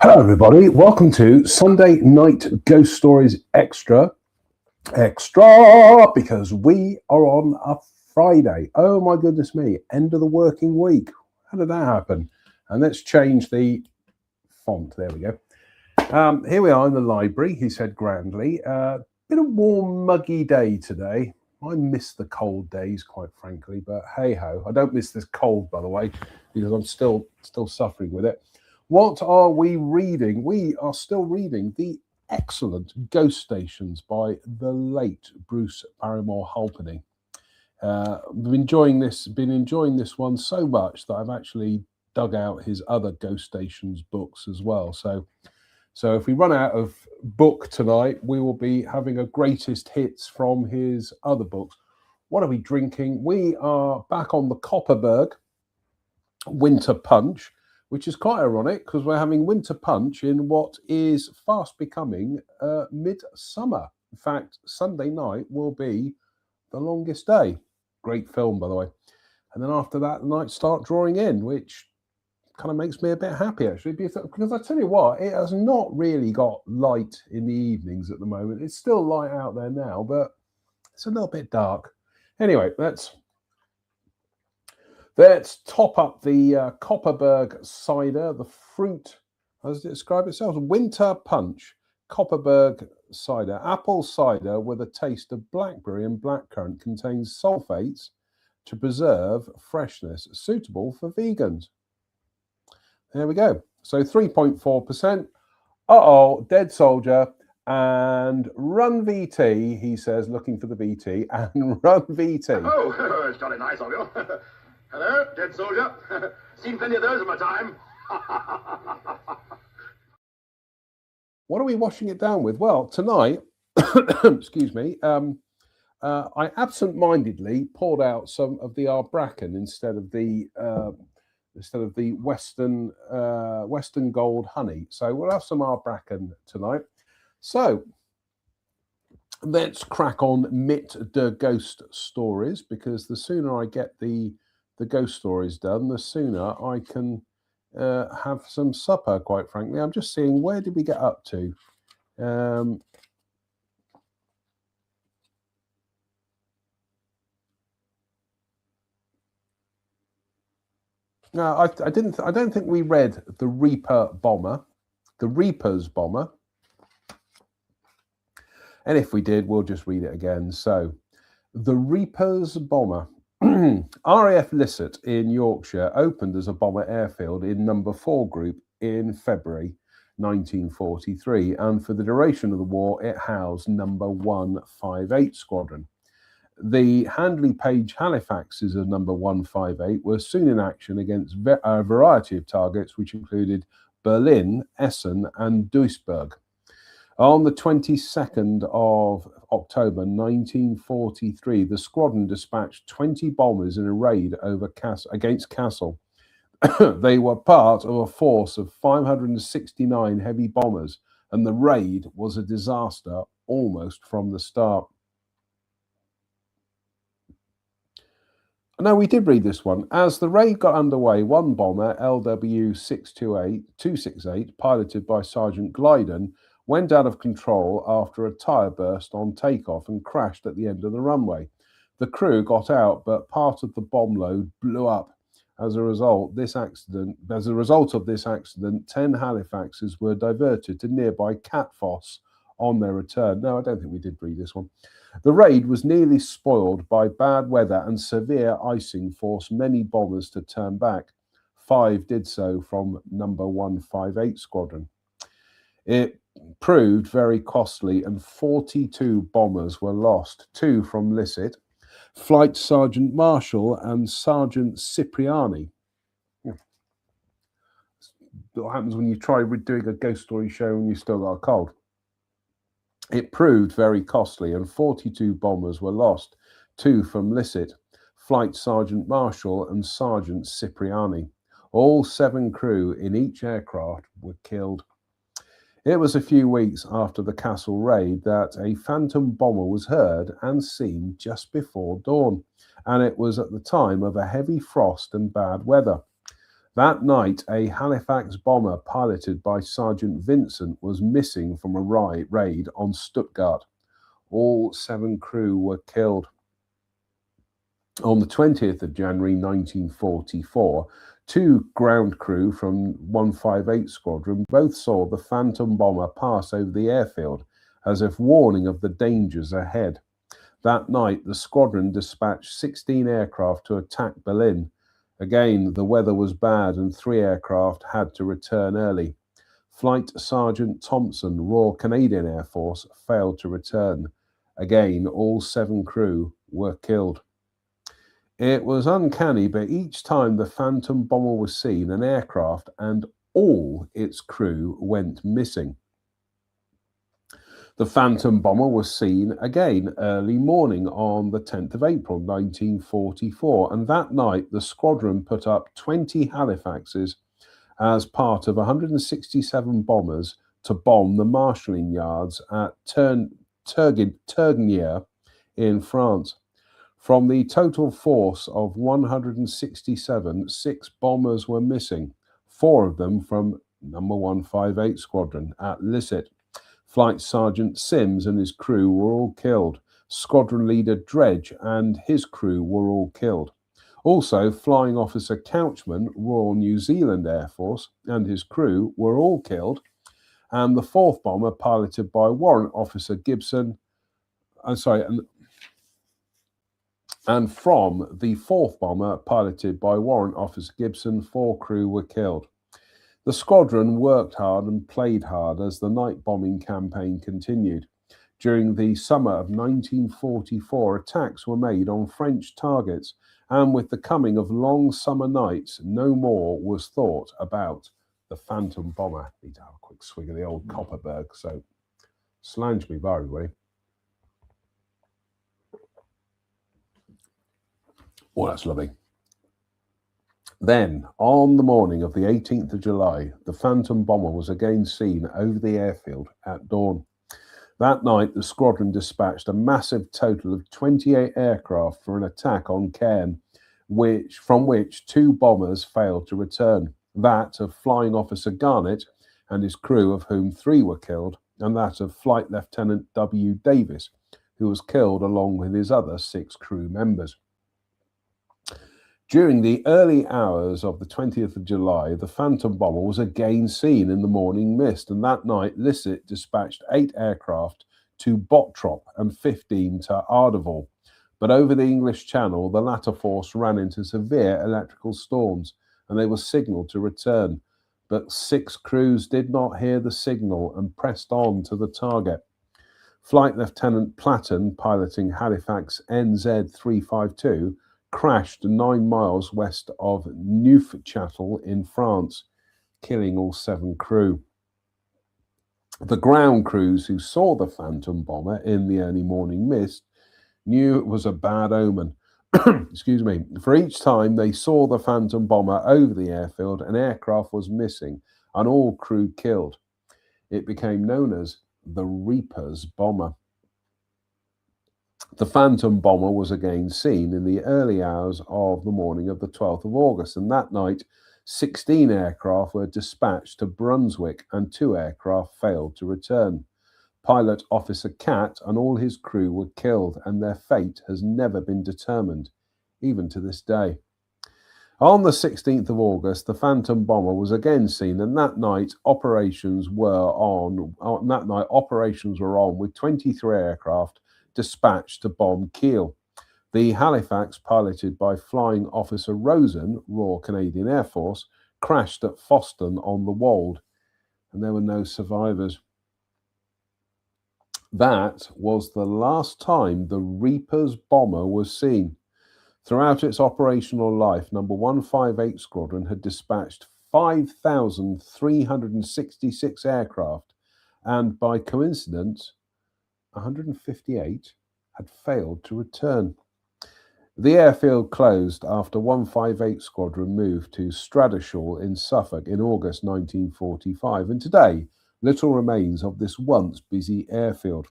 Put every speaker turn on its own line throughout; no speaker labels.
Hello, everybody. Welcome to Sunday Night Ghost Stories Extra. Because we are on a Friday. Oh, my goodness me. End of the working week. How did that happen? And let's change the font. There we go. Here we are in the library, he said grandly. Been a warm, muggy day today. I miss the cold days, quite frankly, but hey-ho. I don't miss this cold, by the way, because I'm still suffering with it. What are we reading? We are still reading the excellent Ghost Stations by the late Bruce Barrymore Halpenny. Been enjoying this one so much that I've actually dug out his other Ghost Stations books as well. So if we run out of book tonight, we will be having a greatest hits from his other books. What are we drinking? We are back on the Copperberg Winter Punch, which is quite ironic because we're having winter punch in what is fast becoming midsummer. In fact, Sunday night will be the longest day. Great film, by the way. And then after that, the nights start drawing in, which kind of makes me a bit happy, actually, because I tell you what, it has not really got light in the evenings at the moment. It's still light out there now, but it's a little bit dark. Anyway, let's top up the Copperberg cider, the fruit, how does it describe itself? Winter Punch, Copperberg cider. Apple cider with a taste of blackberry and blackcurrant, contains sulfates to preserve freshness, suitable for vegans. There we go. So 3.4%. Uh-oh, Dead Soldier and Run VT, he says, looking for the VT, and Run VT.
Oh, it's jolly nice of you. Hello, Dead Soldier. Seen plenty of those in my time.
What are we washing it down with? Well, tonight, excuse me, I absent-mindedly poured out some of the Arbracken instead of the Western Gold honey. So we'll have some Arbracken tonight. So let's crack on mit der Ghost Stories, because the sooner I get the ghost stories done, the sooner I can have some supper, quite frankly. I'm just seeing, where did we get up to? No, I don't think we read the Reaper's Bomber. And if we did, we'll just read it again. So, the Reaper's Bomber. RAF Lisset in Yorkshire opened as a bomber airfield in number 4 group in February 1943, and for the duration of the war it housed number 158 squadron. The Handley Page Halifaxes of number 158 were soon in action against a variety of targets, which included Berlin, Essen and Duisburg. On the 22nd of October 1943, the squadron dispatched 20 bombers in a raid against Kassel. They were part of a force of 569 heavy bombers, and the raid was a disaster almost from the start. No, we did read this one. As the raid got underway, one bomber, LW-268, piloted by Sergeant Glyden, went out of control after a tyre burst on takeoff and crashed at the end of the runway. The crew got out, but part of the bomb load blew up. As a result of this accident, 10 Halifaxes were diverted to nearby Catfoss on their return. No, I don't think we did read this one. The raid was nearly spoiled by bad weather, and severe icing forced many bombers to turn back. 5 did so from number 158 squadron. It proved very costly, and 42 bombers were lost, 2 from Lisset, Flight Sergeant Marshall and Sergeant Cipriani. What happens when you try doing a ghost story show and you still got a cold? It proved very costly, and 42 bombers were lost, 2 from Lisset, Flight Sergeant Marshall and Sergeant Cipriani. All 7 crew in each aircraft were killed. It was a few weeks after the Kassel raid that a phantom bomber was heard and seen just before dawn, and it was at the time of a heavy frost and bad weather. That night, a Halifax bomber piloted by Sergeant Vincent was missing from a raid on Stuttgart. All 7 crew were killed. On the 20th of January 1944, 2 ground crew from 158 Squadron both saw the Phantom bomber pass over the airfield as if warning of the dangers ahead. That night, the squadron dispatched 16 aircraft to attack Berlin. Again, the weather was bad and 3 aircraft had to return early. Flight Sergeant Thompson, Royal Canadian Air Force, failed to return. Again, all 7 crew were killed. It was uncanny, but each time the Phantom bomber was seen, an aircraft and all its crew went missing. The Phantom bomber was seen again early morning on the 10th of April 1944, and that night the squadron put up 20 Halifaxes as part of 167 bombers to bomb the marshalling yards at Tergnier in France. From the total force of 167, 6 bombers were missing, 4 of them from No. 158 Squadron at Lisset. Flight Sergeant Sims and his crew were all killed. Squadron leader Dredge and his crew were all killed. Also, Flying Officer Couchman, Royal New Zealand Air Force, and his crew were all killed. And the 4th bomber, piloted by Warrant Officer Gibson, and from the 4th bomber, piloted by Warrant Officer Gibson, 4 crew were killed. The squadron worked hard and played hard as the night bombing campaign continued. During the summer of 1944, attacks were made on French targets, and with the coming of long summer nights, no more was thought about the Phantom bomber. Need to have a quick swig of the old Copperberg, so slange me by everybody. Oh, that's lovely. Then, on the morning of the 18th of July, the Phantom bomber was again seen over the airfield at dawn. That night, the squadron dispatched a massive total of 28 aircraft for an attack on Cairn, from which 2 bombers failed to return. That of Flying Officer Garnett and his crew, of whom 3 were killed, and that of Flight Lieutenant W. Davis, who was killed along with his other 6 crew members. During the early hours of the 20th of July, the Phantom bomber was again seen in the morning mist, and that night Lisset dispatched 8 aircraft to Bottrop and 15 to Ardeval. But over the English Channel, the latter force ran into severe electrical storms, and they were signalled to return. But 6 crews did not hear the signal and pressed on to the target. Flight Lieutenant Platten, piloting Halifax NZ352, crashed 9 miles west of Neufchâtel in France, killing all 7 crew. The ground crews who saw the Phantom bomber in the early morning mist knew it was a bad omen. Excuse me. For each time they saw the Phantom bomber over the airfield, an aircraft was missing and all crew killed. It became known as the Reaper's bomber. The Phantom bomber was again seen in the early hours of the morning of the 12th of August, and that night 16 aircraft were dispatched to Brunswick and 2 aircraft failed to return. Pilot Officer Catt and all his crew were killed, and their fate has never been determined, even to this day. On the 16th of August, the Phantom bomber was again seen, and that night operations were on with 23 aircraft dispatched to bomb Kiel. The Halifax, piloted by Flying Officer Rosen, Royal Canadian Air Force, crashed at Foston on the Wold, and there were no survivors. That was the last time the Reaper's bomber was seen. Throughout its operational life, No. 158 Squadron had dispatched 5,366 aircraft, and by coincidence, 158 had failed to return. The airfield closed after 158 Squadron moved to Stradishall in Suffolk in August 1945, and today little remains of this once busy airfield.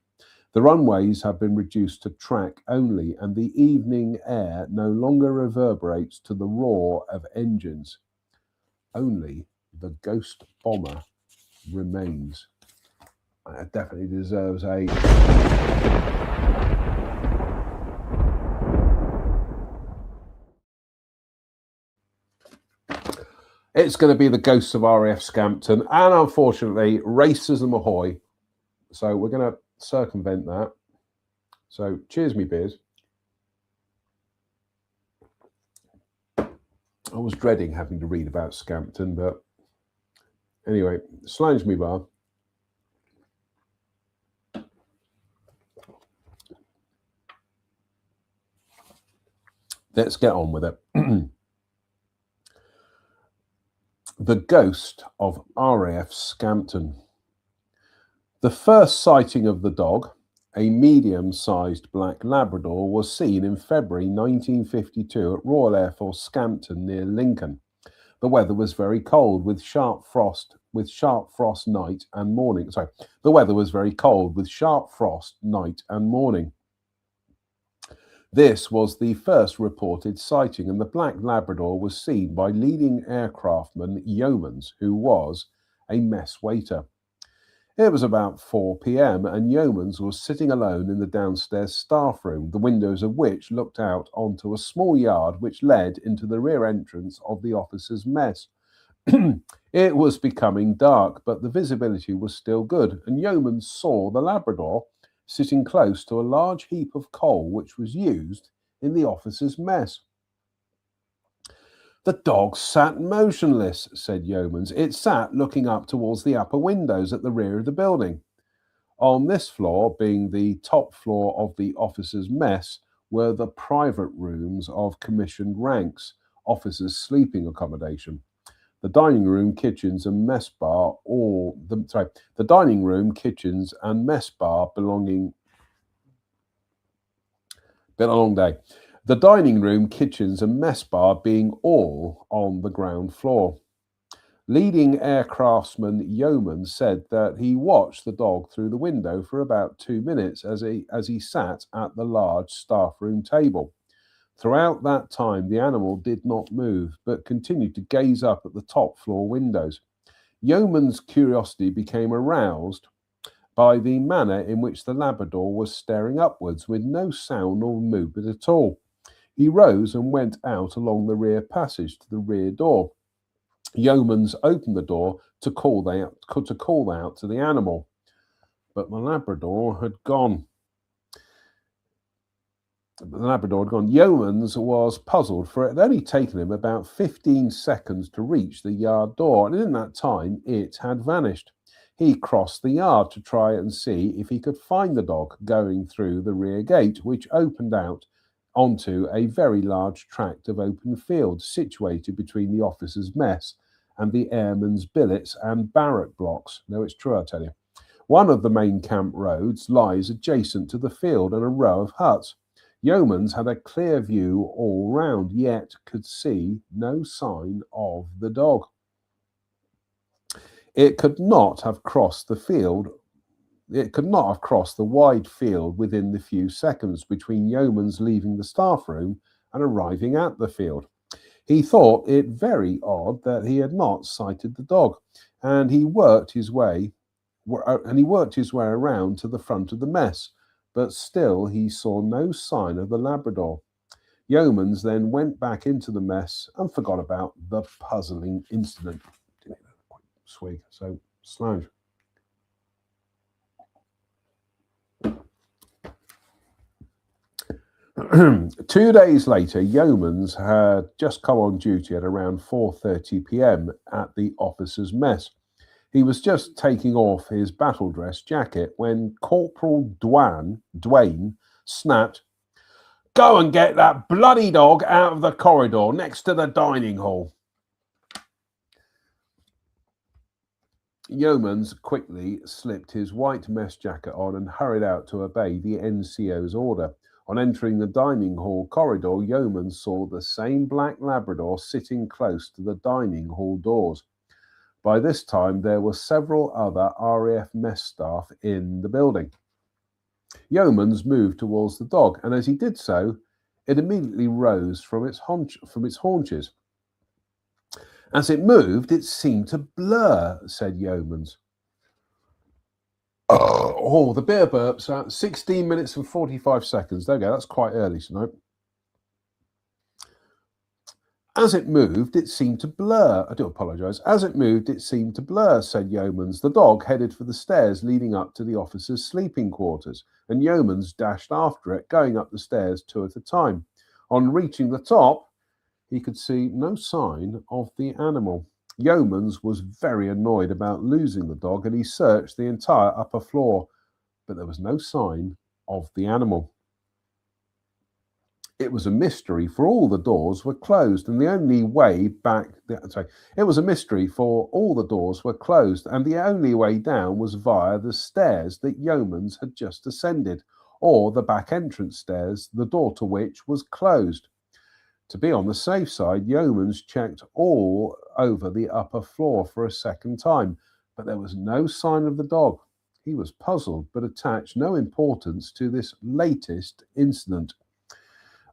The runways have been reduced to track only, and the evening air no longer reverberates to the roar of engines. only the ghost bomber remains. It definitely deserves a... It's going to be the ghosts of RAF Scampton, and unfortunately, Racism Ahoy. So we're going to circumvent that. So cheers, me beers. I was dreading having to read about Scampton, but anyway, Slange me bar. Let's get on with it. The ghost of RAF Scampton. The first sighting of the dog, a medium-sized black Labrador, was seen in February 1952 at Royal Air Force Scampton near Lincoln. The weather was very cold with sharp frost night and morning. The weather was very cold with sharp frost night and morning. This was the first reported sighting, and the black Labrador was seen by leading aircraftman Yeomans, who was a mess waiter. It was about 4 p.m. and Yeomans was sitting alone in the downstairs staff room, the windows of which looked out onto a small yard which led into the rear entrance of the officers' mess. It was becoming dark, but the visibility was still good, and Yeomans saw the Labrador sitting close to a large heap of coal which was used in the officers' mess. The dog sat motionless, said Yeomans. It sat looking up towards the upper windows at the rear of the building. On this floor, being the top floor of the officers' mess, were the private rooms of commissioned ranks, officers' sleeping accommodation. The dining room, kitchens, and mess bar, the dining room, kitchens, and mess bar belonging. Been a long day. The dining room, kitchens, and mess bar being all on the ground floor. Leading aircraftsman Yeoman said that he watched the dog through the window for about 2 minutes as he sat at the large staff room table. Throughout that time, the animal did not move, but continued to gaze up at the top floor windows. Yeoman's curiosity became aroused by the manner in which the Labrador was staring upwards with no sound or movement at all. He rose and went out along the rear passage to the rear door. Yeomans opened the door to call out to the animal, but the Labrador had gone. Yeomans was puzzled, for it had only taken him about 15 seconds to reach the yard door, and in that time it had vanished. He crossed the yard to try and see if he could find the dog going through the rear gate, which opened out onto a very large tract of open field situated between the officers' mess and the airmen's billets and barrack blocks. No, it's true, I tell you. One of the main camp roads lies adjacent to the field and a row of huts. Yeomans had a clear view all round, yet could see no sign of the dog. It could not have crossed the field. It could not have crossed the wide field within the few seconds between Yeomans leaving the staff room and arriving at the field. He thought it very odd that he had not sighted the dog, and he worked his way around to the front of the mess, but still he saw no sign of the Labrador. Yeomans then went back into the mess and forgot about the puzzling incident. Swig, so Slange. Two days later, Yeomans had just come on duty at around 4:30 p.m. at the officers' mess. He was just taking off his battle dress jacket when Corporal Dwayne snapped, "Go and get that bloody dog out of the corridor next to the dining hall." Yeomans quickly slipped his white mess jacket on and hurried out to obey the NCO's order. On entering the dining hall corridor, Yeomans saw the same black Labrador sitting close to the dining hall doors. By this time, there were several other RAF mess staff in the building. Yeomans moved towards the dog, and as he did so, it immediately rose from its haunches. As it moved, it seemed to blur, said Yeomans. Oh, the beer burps. 16 minutes and 45 seconds. There we go. That's quite early tonight. As it moved, it seemed to blur. I do apologise. As it moved, it seemed to blur, said Yeomans. The dog headed for the stairs leading up to the officers' sleeping quarters, and Yeomans dashed after it, going up the stairs 2 at a time. On reaching the top, he could see no sign of the animal. Yeomans was very annoyed about losing the dog, and he searched the entire upper floor, but there was no sign of the animal. It was a mystery, for all the doors were closed, and the only way back. It was a mystery, for all the doors were closed, and the only way down was via the stairs that Yeomans had just ascended, or the back entrance stairs, the door to which was closed. To be on the safe side, Yeomans checked all over the upper floor for a second time, but there was no sign of the dog. He was puzzled, but attached no importance to this latest incident.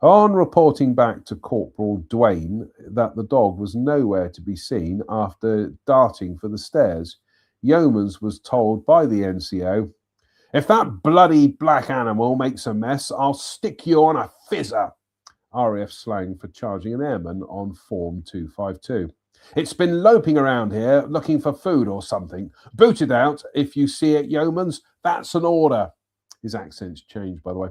On reporting back to Corporal Duane that the dog was nowhere to be seen after darting for the stairs, Yeomans was told by the NCO, "If that bloody black animal makes a mess, I'll stick you on a fizzer," RAF slang for charging an airman on Form 252. "It's been loping around here looking for food or something. Boot it out if you see it, Yeomans. That's an order." His accent's changed, by the way.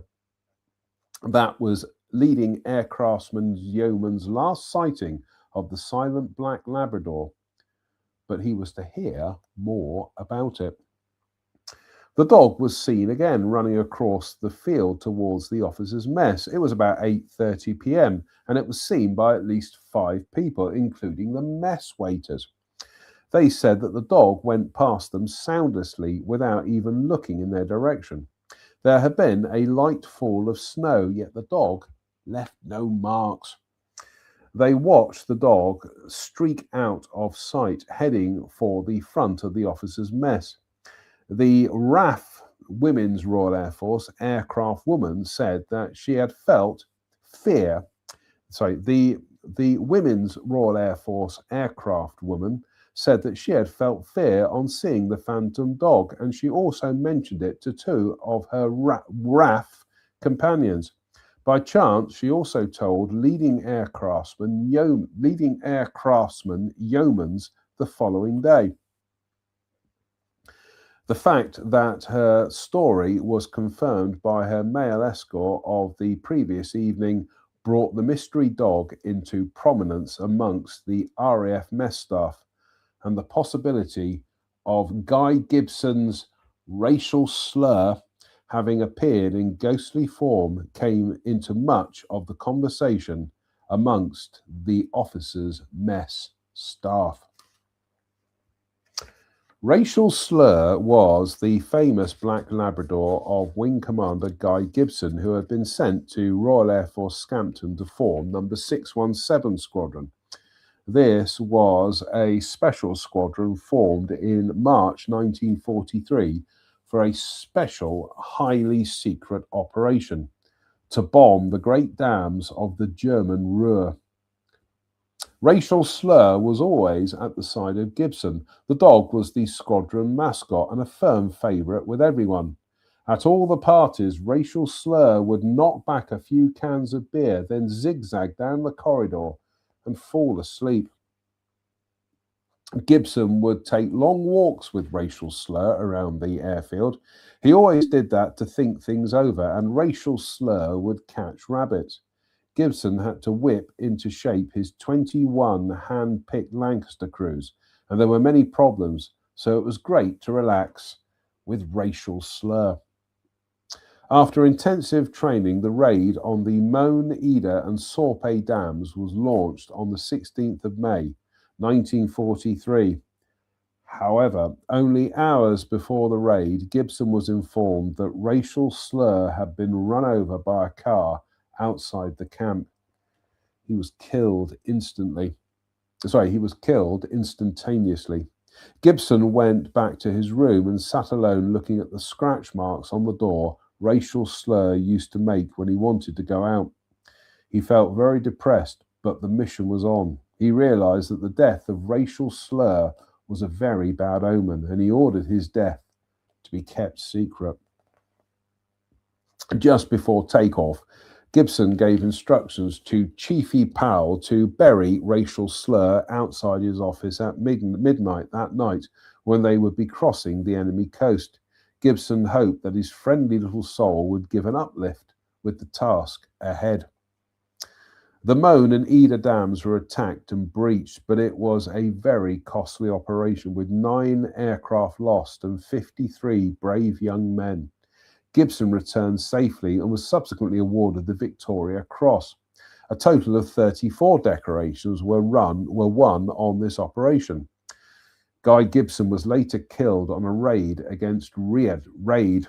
That was leading aircraftsman Yeoman's last sighting of the silent black Labrador, but he was to hear more about it. The dog was seen again running across the field towards the officers' mess. It was about 8:30 p.m. and it was seen by at least 5 people, including the mess waiters. They said that the dog went past them soundlessly without even looking in their direction. There had been a light fall of snow, yet the dog left no marks. They watched the dog streak out of sight, heading for the front of the officers' mess. The RAF, Women's Royal Air Force aircraft woman, said that she had felt fear. The Women's Royal Air Force aircraft woman said that she had felt fear on seeing the phantom dog, and she also mentioned it to 2 of her RAF companions. By chance, she also told leading aircraftsman Yeomans the following day. The fact that her story was confirmed by her male escort of the previous evening brought the mystery dog into prominence amongst the RAF mess staff, and the possibility of Guy Gibson's racial slur having appeared in ghostly form came into much of the conversation amongst the officers' mess staff. Racial slur was the famous black Labrador of Wing Commander Guy Gibson, who had been sent to Royal Air Force Scampton to form No. 617 Squadron. This was a special squadron formed in March 1943 for a special, highly secret operation to bomb the great dams of the German Ruhr. Racial slur was always at the side of Gibson. The dog was the squadron mascot and a firm favourite with everyone. At all the parties, Racial slur would knock back a few cans of beer, then zigzag down the corridor and fall asleep. Gibson would take long walks with Racial slur around the airfield. He always did that to think things over, and Racial slur would catch rabbits. Gibson had to whip into shape his 21 hand-picked Lancaster crews, and there were many problems, so it was great to relax with Racial slur. After intensive training, the raid on the Moan, Eder and Sorpe dams was launched on the 16th of May, 1943. However, only hours before the raid, Gibson was informed that Racial slur had been run over by a car outside the camp. He was killed instantaneously. Gibson went back to his room and sat alone looking at the scratch marks on the door Racial slur used to make when he wanted to go out. He felt very depressed, but the mission was on. He realized that the death of Rachel Slur was a very bad omen, and he ordered his death to be kept secret. Just before takeoff, Gibson gave instructions to Chiefy Powell to bury Rachel Slur outside his office at midnight that night when they would be crossing the enemy coast. Gibson hoped that his friendly little soul would give an uplift with the task ahead. The Moan and Eder dams were attacked and breached, but it was a very costly operation with 9 aircraft lost and 53 brave young men. Gibson returned safely and was subsequently awarded the Victoria Cross. A total of 34 decorations were won on this operation. Guy Gibson was later killed on a raid against Reddit?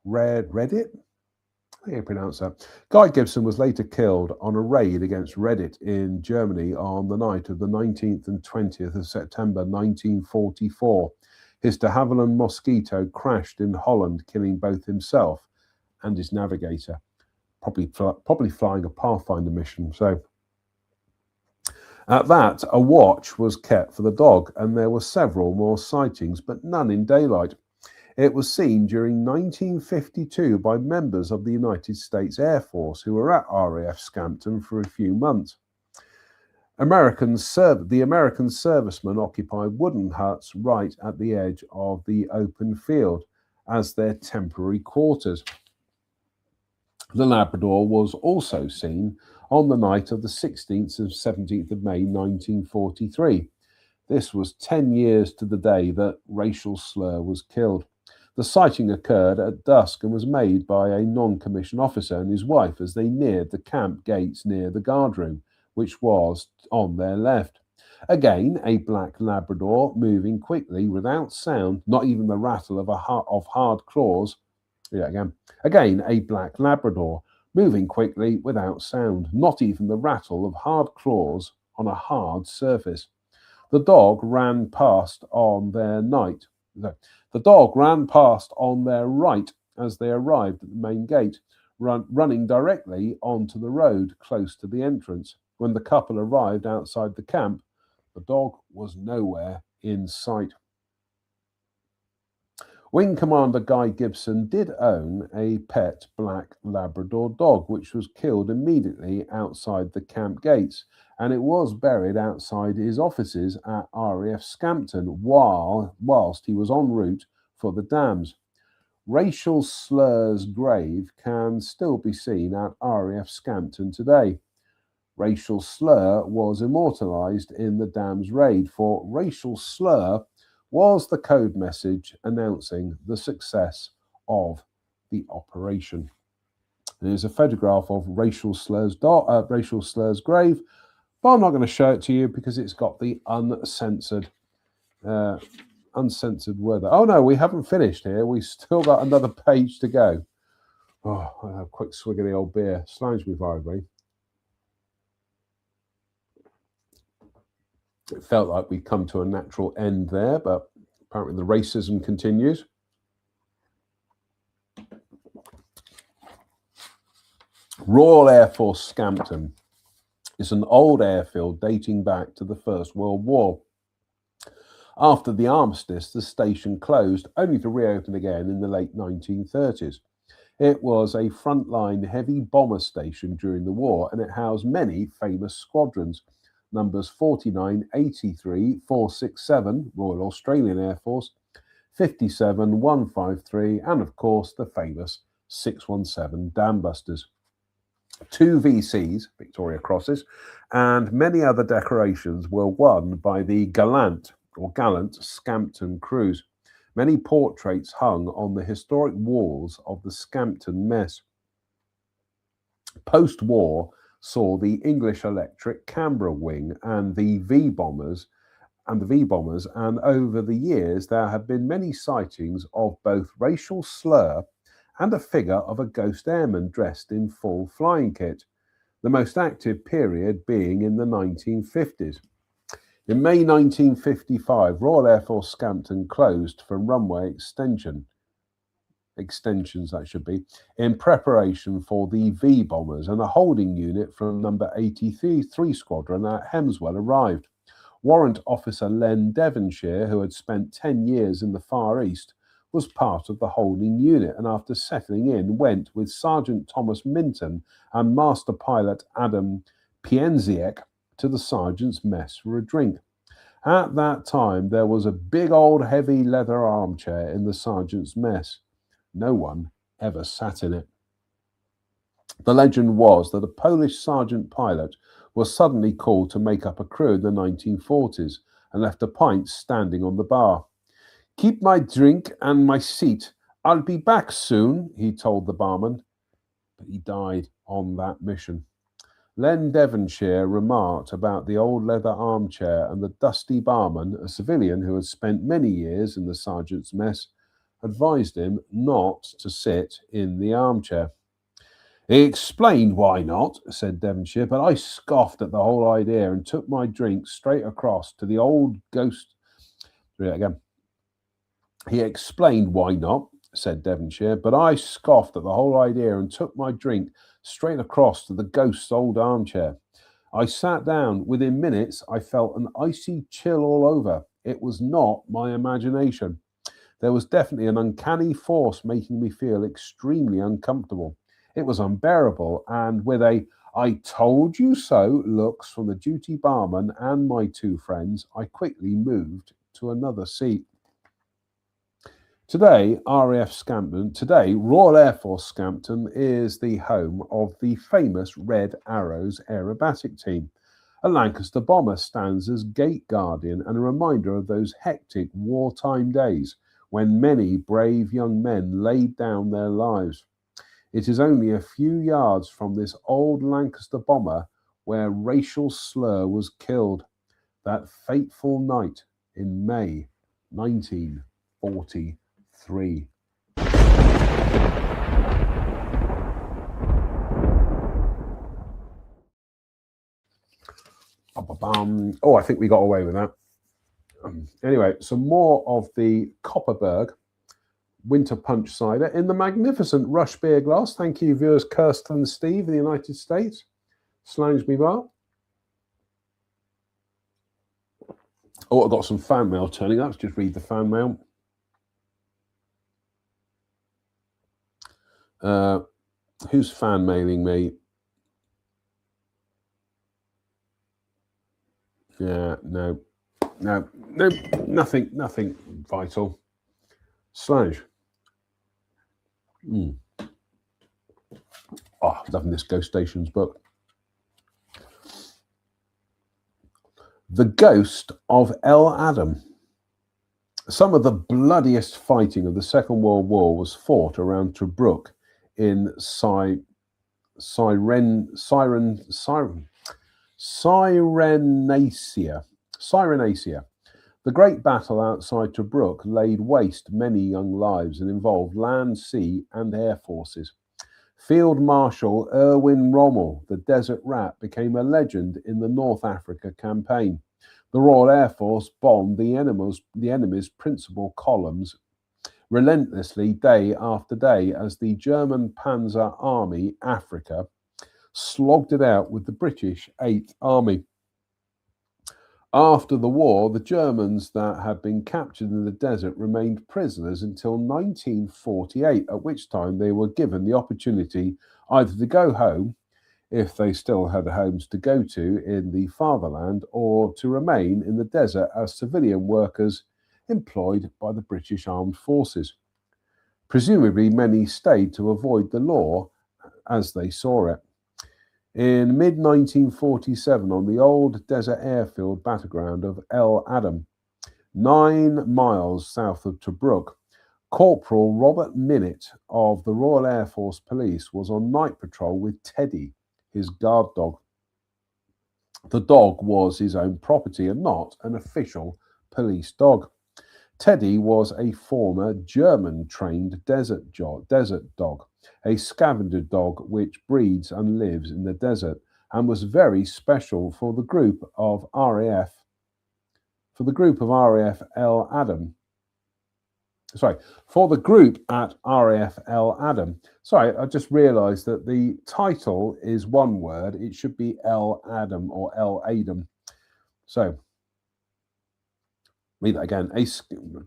How do you pronounce that? Guy Gibson was later killed on a raid against Reddit in Germany on the night of the 19th and 20th of September 1944. His de Havilland Mosquito crashed in Holland, killing both himself and his navigator, probably flying a Pathfinder mission. So at that, a watch was kept for the dog, and there were several more sightings, but none in daylight. It was seen during 1952 by members of the United States Air Force who were at RAF Scampton for a few months. The American servicemen occupied wooden huts right at the edge of the open field as their temporary quarters. The Labrador was also seen on the night of the 16th and 17th of May 1943. This was 10 years to the day that Rachel Slur was killed. The sighting occurred at dusk and was made by a non-commissioned officer and his wife as they neared the camp gates near the guardroom, which was on their left. Again, a black Labrador moving quickly without sound, not even the rattle of hard claws. Again, a black Labrador moving quickly without sound, not even the rattle of hard claws on a hard surface. The dog ran past on their right as they arrived at the main gate, running directly onto the road close to the entrance. When the couple arrived outside the camp, the dog was nowhere in sight. Wing Commander Guy Gibson did own a pet black Labrador dog, which was killed immediately outside the camp gates, and it was buried outside his offices at RAF Scampton whilst he was en route for the dams. Rachel Slur's grave can still be seen at RAF Scampton today. Rachel Slur was immortalised in the dams raid, for Rachel Slur was the code message announcing the success of the operation. There's a photograph of Rachel Slur's grave, but I'm not going to show it to you because it's got the uncensored word. Oh no, we haven't finished here. We've still got another page to go. Oh, I'll have a quick swig of the old beer. Slange me vibrate. It felt like we'd come to a natural end there, but apparently the racism continues. Royal Air Force Scampton is an old airfield dating back to the First World War. After the armistice, the station closed, only to reopen again in the late 1930s. It was a frontline heavy bomber station during the war, and it housed many famous squadrons. Numbers 49, 83, 467, Royal Australian Air Force, 57, 153, and of course the famous 617 Dambusters. 2 VCs, Victoria Crosses, and many other decorations were won by the gallant Scampton crews. Many portraits hung on the historic walls of the Scampton Mess. Post-war saw the English Electric Canberra wing and the V-bombers, and over the years there have been many sightings of both Rachel Slur and a figure of a ghost airman dressed in full flying kit, the most active period being in the 1950s. In May 1955, Royal Air Force Scampton closed for runway extension. extensions that should be, in preparation for the V bombers, and a holding unit from number 83 Squadron at Hemswell arrived. Warrant Officer Len Devonshire, who had spent 10 years in the Far East, was part of the holding unit, and after settling in, went with Sergeant Thomas Minton and Master Pilot Adam Pienziek to the sergeant's mess for a drink. At that time, there was a big old heavy leather armchair in the sergeant's mess. No one ever sat in it. The legend was that a Polish sergeant pilot was suddenly called to make up a crew in the 1940s and left a pint standing on the bar. "Keep my drink and my seat. I'll be back soon," he told the barman. But he died on that mission. Len Devonshire remarked about the old leather armchair, and the dusty barman, a civilian who had spent many years in the sergeant's mess, advised him not to sit in the armchair. "He explained why not," said Devonshire, "but I scoffed at the whole idea and took my drink straight across to the old ghost." Again. "He explained why not," said Devonshire, "but I scoffed at the whole idea and took my drink straight across to the ghost's old armchair. I sat down. Within minutes, I felt an icy chill all over. It was not my imagination. There was definitely an uncanny force making me feel extremely uncomfortable. It was unbearable, and with a "I told you so" looks from the duty barman and my two friends, I quickly moved to another seat. Today, Royal Air Force Scampton is the home of the famous Red Arrows aerobatic team. A Lancaster bomber stands as gate guardian and a reminder of those hectic wartime days when many brave young men laid down their lives. It is only a few yards from this old Lancaster bomber where racial slur was killed that fateful night in May 1943. Oh, I think we got away with that. Anyway, some more of the Copperberg Winter Punch cider in the magnificent Rush beer glass. Thank you, viewers Kirsten and Steve in the United States. Slangsby Bar. Oh, I've got some fan mail turning up. Let's just read the fan mail. Who's fan mailing me? Yeah, no, nothing vital. Slash. Oh, loving this Ghost Stations book. The Ghost of El Adam. Some of the bloodiest fighting of the Second World War was fought around Tobruk in Cyrenaica. The great battle outside Tobruk laid waste many young lives and involved land, sea, and air forces. Field Marshal Erwin Rommel, the Desert Rat, became a legend in the North Africa campaign. The Royal Air Force bombed the enemy's principal columns relentlessly day after day as the German Panzer Army Africa slogged it out with the British 8th Army. After the war, the Germans that had been captured in the desert remained prisoners until 1948, at which time they were given the opportunity either to go home, if they still had homes to go to in the fatherland, or to remain in the desert as civilian workers employed by the British Armed Forces. Presumably, many stayed to avoid the law as they saw it. In mid-1947, on the old desert airfield battleground of El Adam, 9 miles south of Tobruk, Corporal Robert Minnett of the Royal Air Force Police was on night patrol with Teddy, his guard dog. The dog was his own property and not an official police dog. Teddy was a former German-trained desert dog, a scavenger dog which breeds and lives in the desert, and was very special for the group of RAF El Adam. for the group at RAF El Adam. Sorry, I just realised that the title is one word. It should be El Adam or El Adam. So, read that again.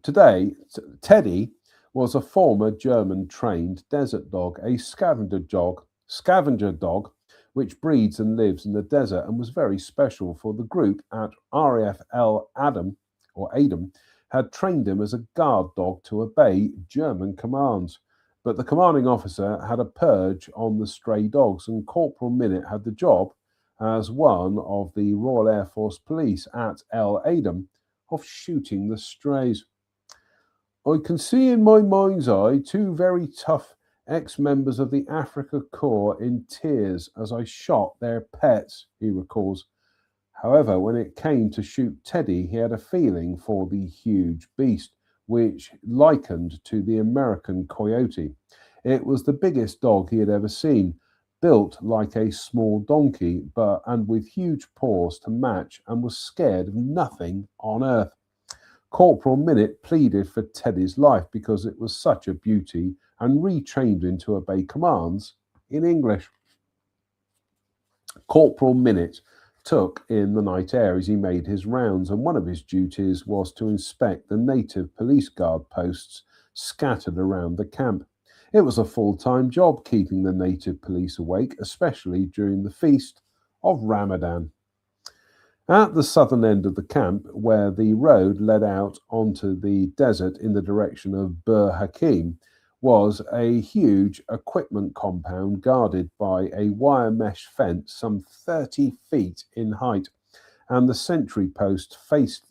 Today, Teddy was a former German-trained desert dog, a scavenger dog, which breeds and lives in the desert and was very special for the group at RAF El Adam or Adam had trained him as a guard dog to obey German commands. But the commanding officer had a purge on the stray dogs, and Corporal Minute had the job as one of the Royal Air Force Police at El Adam of shooting the strays. I can see in my mind's eye two very tough ex-members of the Afrika Korps in tears as I shot their pets, he recalls. However, when it came to shoot Teddy, he had a feeling for the huge beast, which likened to the American coyote. It was the biggest dog he had ever seen, built like a small donkey, and with huge paws to match, and was scared of nothing on earth. Corporal Minute pleaded for Teddy's life because it was such a beauty and retrained him to obey commands in English. Corporal Minute took in the night air as he made his rounds, and one of his duties was to inspect the native police guard posts scattered around the camp. It was a full-time job keeping the native police awake, especially during the feast of Ramadan. At the southern end of the camp, where the road led out onto the desert in the direction of Bir Hakeim, was a huge equipment compound guarded by a wire mesh fence some 30 feet in height, and the sentry post faced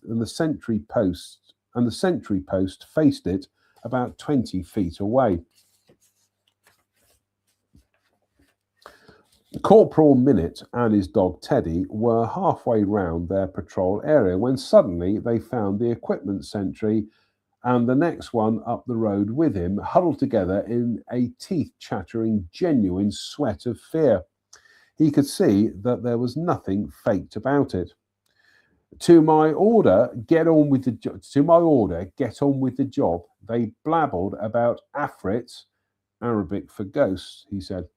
it about 20 feet away. Corporal Minute and his dog Teddy were halfway round their patrol area when suddenly they found the equipment sentry and the next one up the road with him, huddled together in a teeth-chattering, genuine sweat of fear. He could see that there was nothing faked about it. To my order, get on with the job. They blabbled about afrits, Arabic for ghosts, he said.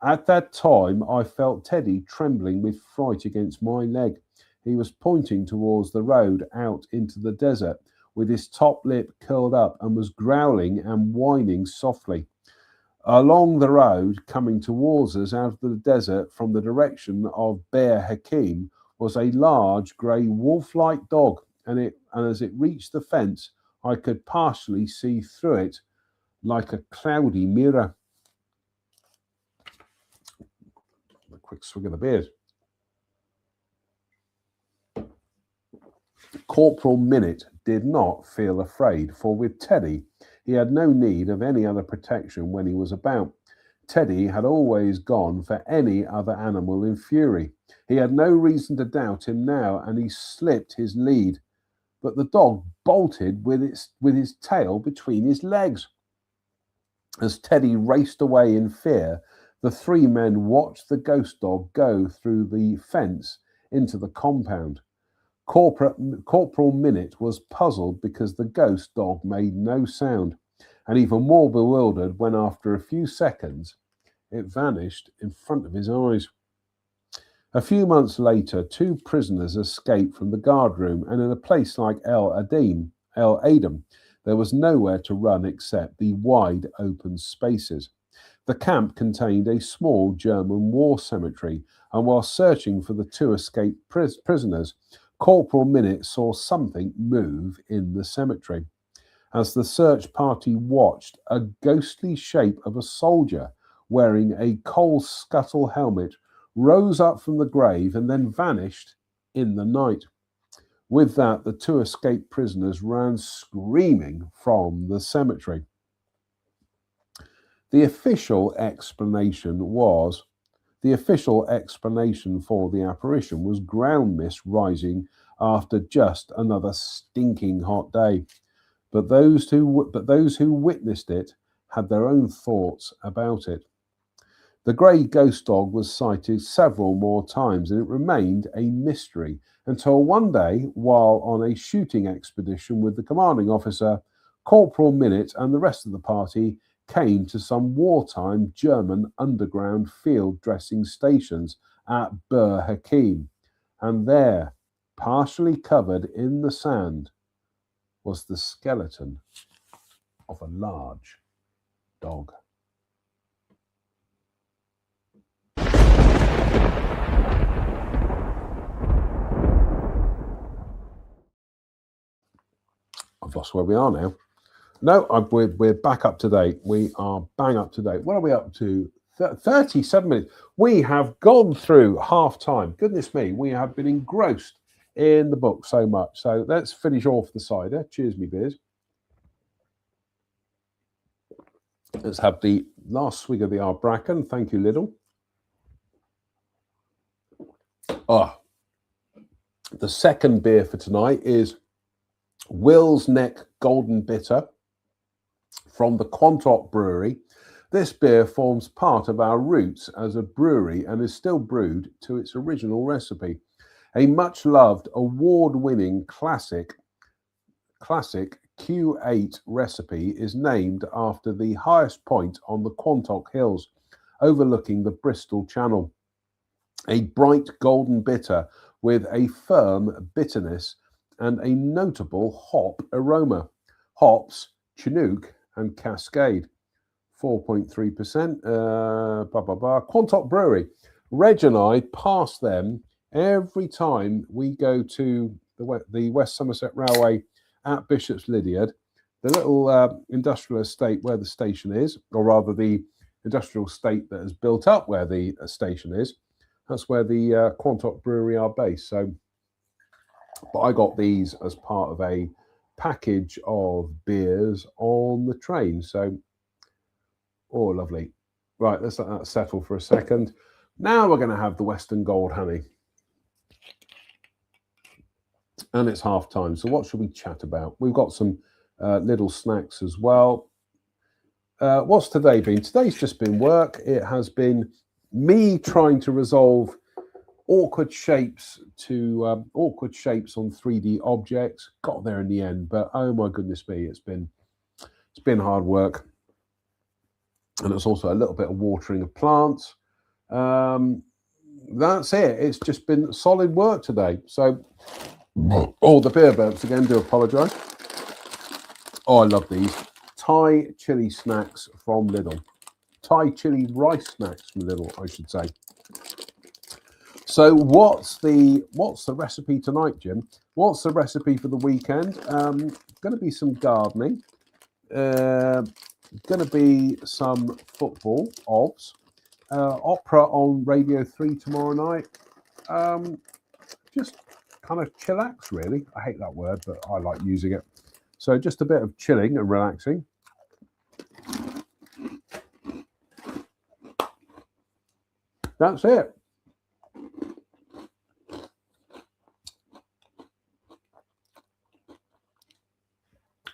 At that time, I felt Teddy trembling with fright against my leg. He was pointing towards the road out into the desert, with his top lip curled up, and was growling and whining softly. Along the road, coming towards us out of the desert from the direction of Bir Hakeim, was a large grey wolf-like dog, and as it reached the fence, I could partially see through it like a cloudy mirror. A quick swig of the beer. Corporal Minute did not feel afraid, for with Teddy, he had no need of any other protection when he was about. Teddy had always gone for any other animal in fury. He had no reason to doubt him now, and he slipped his lead. But the dog bolted with his tail between his legs. As Teddy raced away in fear, the three men watched the ghost dog go through the fence into the compound. Corporal Minute was puzzled because the ghost dog made no sound, and even more bewildered when after a few seconds it vanished in front of his eyes. A few months later, two prisoners escaped from the guard room, and in a place like El Adam, there was nowhere to run except the wide open spaces. The camp contained a small German war cemetery, and while searching for the two escaped prisoners, Corporal Minute saw something move in the cemetery. As the search party watched, a ghostly shape of a soldier wearing a coal scuttle helmet rose up from the grave and then vanished in the night. With that, the two escaped prisoners ran screaming from the cemetery. The official explanation for the apparition was ground mist rising after just another stinking hot day. But those who witnessed it had their own thoughts about it. The grey ghost dog was sighted several more times, and it remained a mystery until one day, while on a shooting expedition with the commanding officer, Corporal Minute and the rest of the party came to some wartime German underground field dressing stations at Bir Hakeim, and there, partially covered in the sand, was the skeleton of a large dog. I've lost where we are now. No, we're back up to date. We are bang up to date. What are we up to? 37 minutes. We have gone through half time. Goodness me, we have been engrossed in the book so much. So let's finish off the cider. Cheers, me beers. Let's have the last swig of the Ardbracken. Thank you, Lidl. The second beer for tonight is Will's Neck Golden Bitter from the Quantock Brewery. This beer forms part of our roots as a brewery and is still brewed to its original recipe. A much-loved, award-winning classic Q8 recipe is named after the highest point on the Quantock Hills, overlooking the Bristol Channel. A bright golden bitter with a firm bitterness and a notable hop aroma. Hops, Chinook and Cascade. 4.3%. Quantock Brewery. Reg and I pass them every time we go to the West Somerset Railway at Bishop's Lydeard, the little industrial estate where the station is, or rather the industrial estate that has built up where the station is. That's where the Quantock Brewery are based. So, but I got these as part of a package of beers on the train. So, oh, lovely. Right, let's let that settle for a second. Now we're going to have the Western Gold Honey. And it's half time. So what should we chat about? We've got some little snacks as well. What's today been? Today's just been work. It has been me trying to resolve awkward shapes on 3D objects. Got there in the end, but oh my goodness me, it's been hard work. And it's also a little bit of watering of plants. That's it. It's just been solid work today. So, oh, the beer burps again. Do apologise. Oh, I love these Thai chili snacks from Lidl. Thai chili rice snacks from Lidl, I should say. So, what's the recipe tonight, Jim? What's the recipe for the weekend? Going to be some gardening. Going to be some football, obs. Opera on Radio 3 tomorrow night. Just kind of chillax, really. I hate that word, but I like using it. So just a bit of chilling and relaxing. That's it.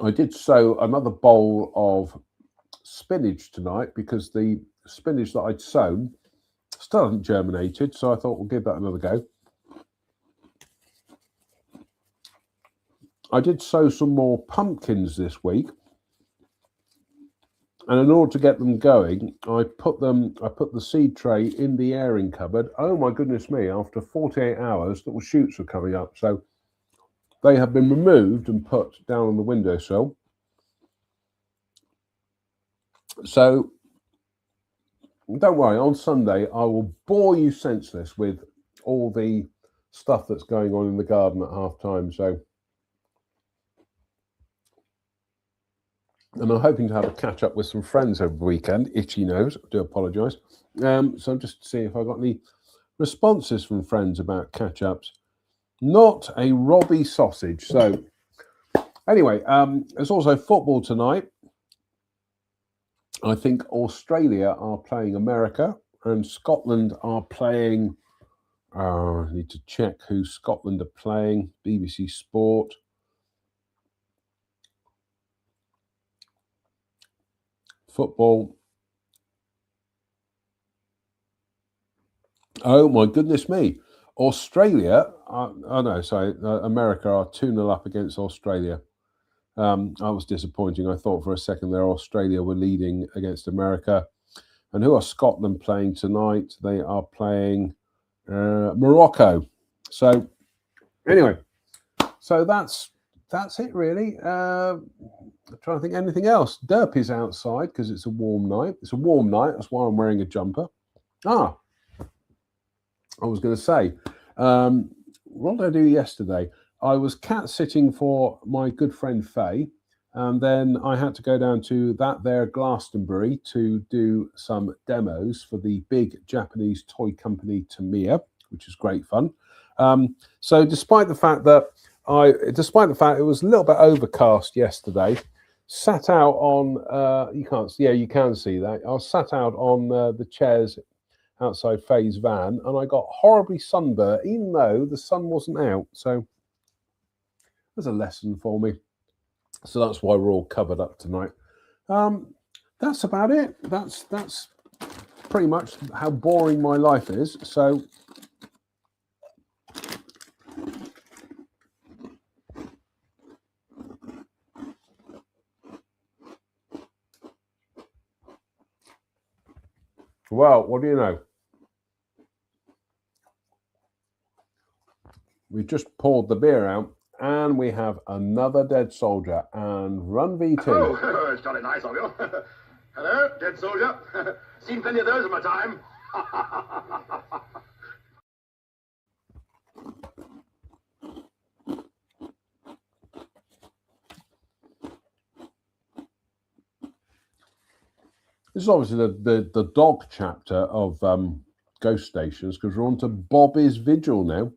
I did sow another bowl of spinach tonight because the spinach that I'd sown still hasn't germinated, so I thought we'll give that another go. I did sow some more pumpkins this week, and in order to get them going, I put the seed tray in the airing cupboard. Oh my goodness me, after 48 hours little shoots were coming up, so they have been removed and put down on the windowsill. So don't worry, on Sunday I will bore you senseless with all the stuff that's going on in the garden at half time. So, and I'm hoping to have a catch up with some friends over the weekend. Itchy nose, I do apologise. So I'm just seeing if I've got any responses from friends about catch ups. Not a Robbie sausage. So anyway, there's also football tonight. I think Australia are playing America and Scotland are playing. I need to check who Scotland are playing. BBC Sport. Football. Oh my goodness me. Australia, America are 2-0 up against Australia. I was disappointing. I thought for a second there Australia were leading against America. And who are Scotland playing tonight? They are playing Morocco. So anyway, so that's it really. I'm trying to think anything else. Derpy's outside because it's a warm night. It's a warm night. That's why I'm wearing a jumper. I was going to say, what did I do yesterday? I was cat sitting for my good friend Faye, and then I had to go down to that there Glastonbury to do some demos for the big Japanese toy company Tamiya, which is great fun. So despite the fact it was a little bit overcast yesterday, sat out on you can see that. I was sat out on the chairs outside Faye's van, and I got horribly sunburnt, even though the sun wasn't out. So there's a lesson for me. So that's why we're all covered up tonight. That's about it. That's pretty much how boring my life is. So well, what do you know? We just poured the beer out, and we have another dead soldier and Run V2.
Oh, it's jolly nice of you. Hello, dead soldier. Seen plenty of those in my time.
This is obviously the dog chapter of Ghost Stations, because we're on to Bobby's Vigil now.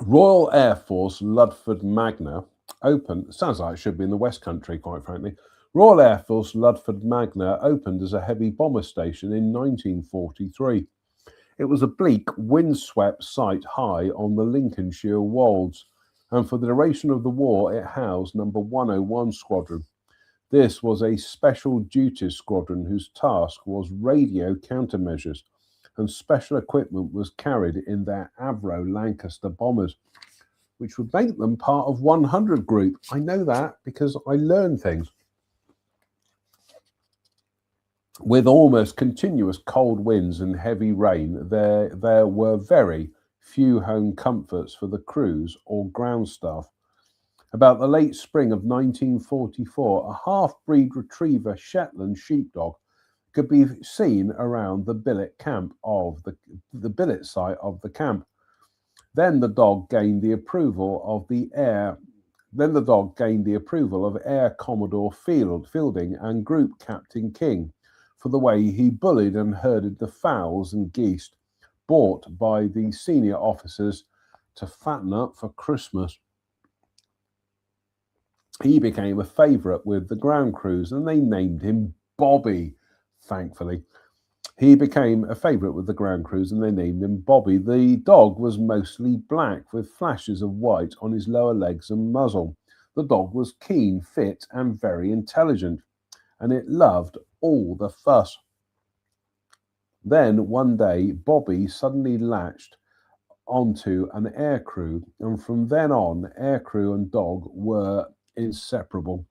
Royal Air Force Ludford Magna opened, sounds like it should be in the West Country, quite frankly. Royal Air Force Ludford Magna opened as a heavy bomber station in 1943. It was a bleak, windswept site high on the Lincolnshire Wolds, and for the duration of the war it housed number 101 Squadron. This was a special duties squadron whose task was radio countermeasures, and special equipment was carried in their Avro Lancaster bombers, which would make them part of 100 Group. I know that because I learn things. With almost continuous cold winds and heavy rain, there were very few home comforts for the crews or ground staff. About the late spring of 1944, a half-breed retriever Shetland sheepdog could be seen around the billet camp of the billet site of the camp. Then the dog gained the approval of Air Commodore Fielding and Group Captain King for the way he bullied and herded the fowls and geese bought by the senior officers to fatten up for Christmas. He became a favourite with the ground crews, and they named him Bobby. Thankfully, he became a favourite with the ground crews, and they named him Bobby. The dog was mostly black with flashes of white on his lower legs and muzzle. The dog was keen, fit, and very intelligent, and it loved all the fuss. Then one day, Bobby suddenly latched onto an aircrew, and from then on, aircrew and dog were inseparable.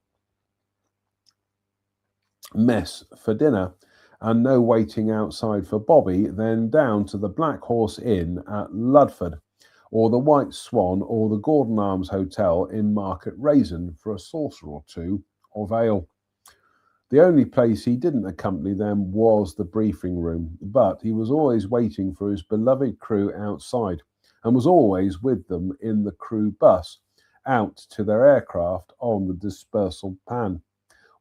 Mess for dinner, and no waiting outside for Bobby, then down to the Black Horse Inn at Ludford, or the White Swan, or the Gordon Arms Hotel in Market Raisin for a saucer or two of ale. The only place he didn't accompany them was the briefing room, but he was always waiting for his beloved crew outside, and was always with them in the crew bus, out to their aircraft on the dispersal pan.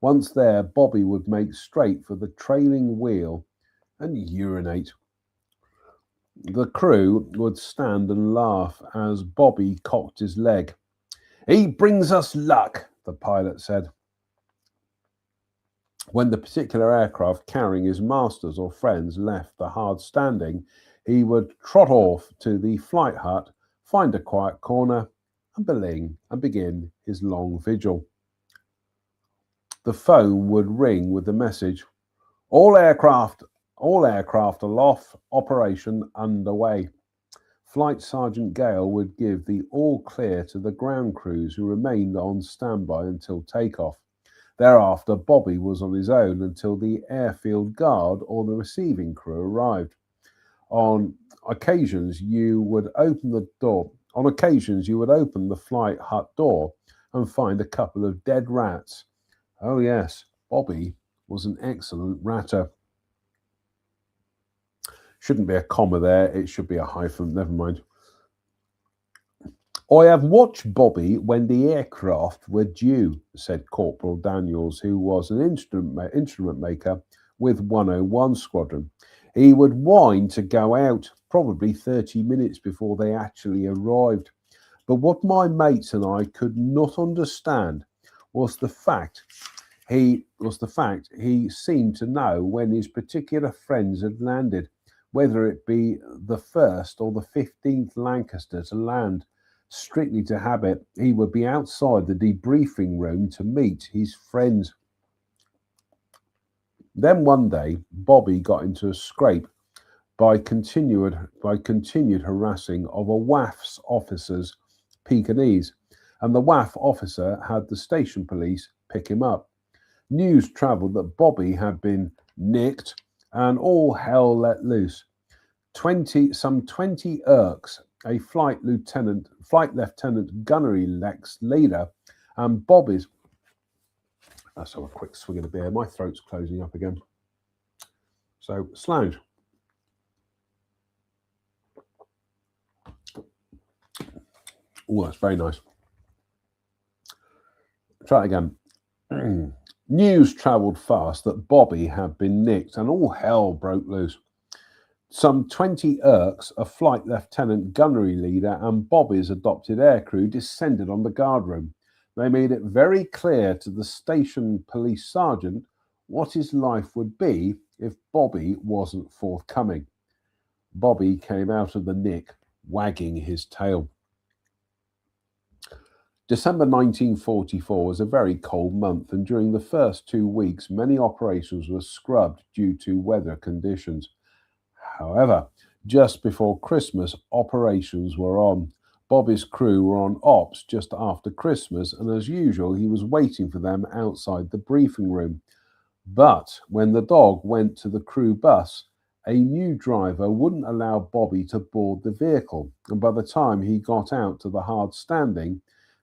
Once there, Bobby would make straight for the trailing wheel and urinate. The crew would stand and laugh as Bobby cocked his leg. "He brings us luck," the pilot said. When the particular aircraft carrying his masters or friends left the hard standing, he would trot off to the flight hut, find a quiet corner, and begin his long vigil. The phone would ring with the message, all aircraft aloft, operation underway. Flight Sergeant Gale would give the all clear to the ground crews who remained on standby until takeoff. Thereafter, Bobby was on his own until the airfield guard or the receiving crew arrived. On occasions, you would open the flight hut door and find a couple of dead rats. Oh yes, Bobby was an excellent ratter. Shouldn't be a comma there, it should be a hyphen, never mind. I have watched Bobby when the aircraft were due, said Corporal Daniels, who was an instrument maker with 101 Squadron. He would whine to go out, probably 30 minutes before they actually arrived. But what my mates and I could not understand was the fact he seemed to know when his particular friends had landed, whether it be the 1st or the 15th Lancaster to land. Strictly to habit, he would be outside the debriefing room to meet his friends. Then one day, Bobby got into a scrape by continued harassing of a WAF's officer's Pekingese, and the WAF officer had the station police pick him up. News travelled that Bobby had been nicked, and all hell let loose. Some 20 Irks, a flight lieutenant gunnery leader, and Bobby's. Let's have a quick swig of the beer. My throat's closing up again. So, slouch. Oh, that's very nice. Try it again. News travelled fast that Bobby had been nicked, and all hell broke loose. Some 20 Irks, a flight lieutenant gunnery leader, and Bobby's adopted aircrew descended on the guardroom. They made it very clear to the station police sergeant what his life would be if Bobby wasn't forthcoming. Bobby came out of the nick, wagging his tail. December 1944 was a very cold month, and during the first 2 weeks, many operations were scrubbed due to weather conditions. However, just before Christmas, operations were on. Bobby's crew were on ops just after Christmas, and as usual, he was waiting for them outside the briefing room. But when the dog went to the crew bus, a new driver wouldn't allow Bobby to board the vehicle, and by the time he got out to the hard standing,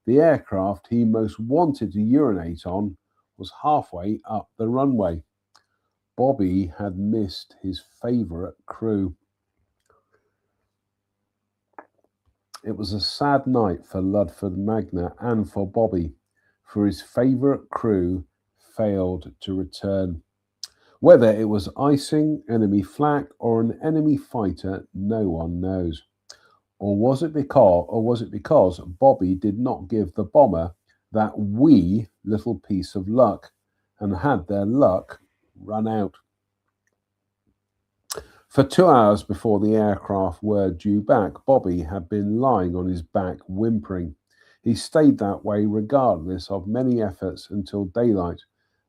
the aircraft he most wanted to urinate on was halfway up the runway. Bobby had missed his favourite crew. It was a sad night for Ludford Magna and for Bobby, for his favourite crew failed to return. Whether it was icing, enemy flak, or an enemy fighter, no one knows. Or was it because Bobby did not give the bomber that wee little piece of luck and had their luck run out? For 2 hours before the aircraft were due back, Bobby had been lying on his back, whimpering. He stayed that way regardless of many efforts until daylight.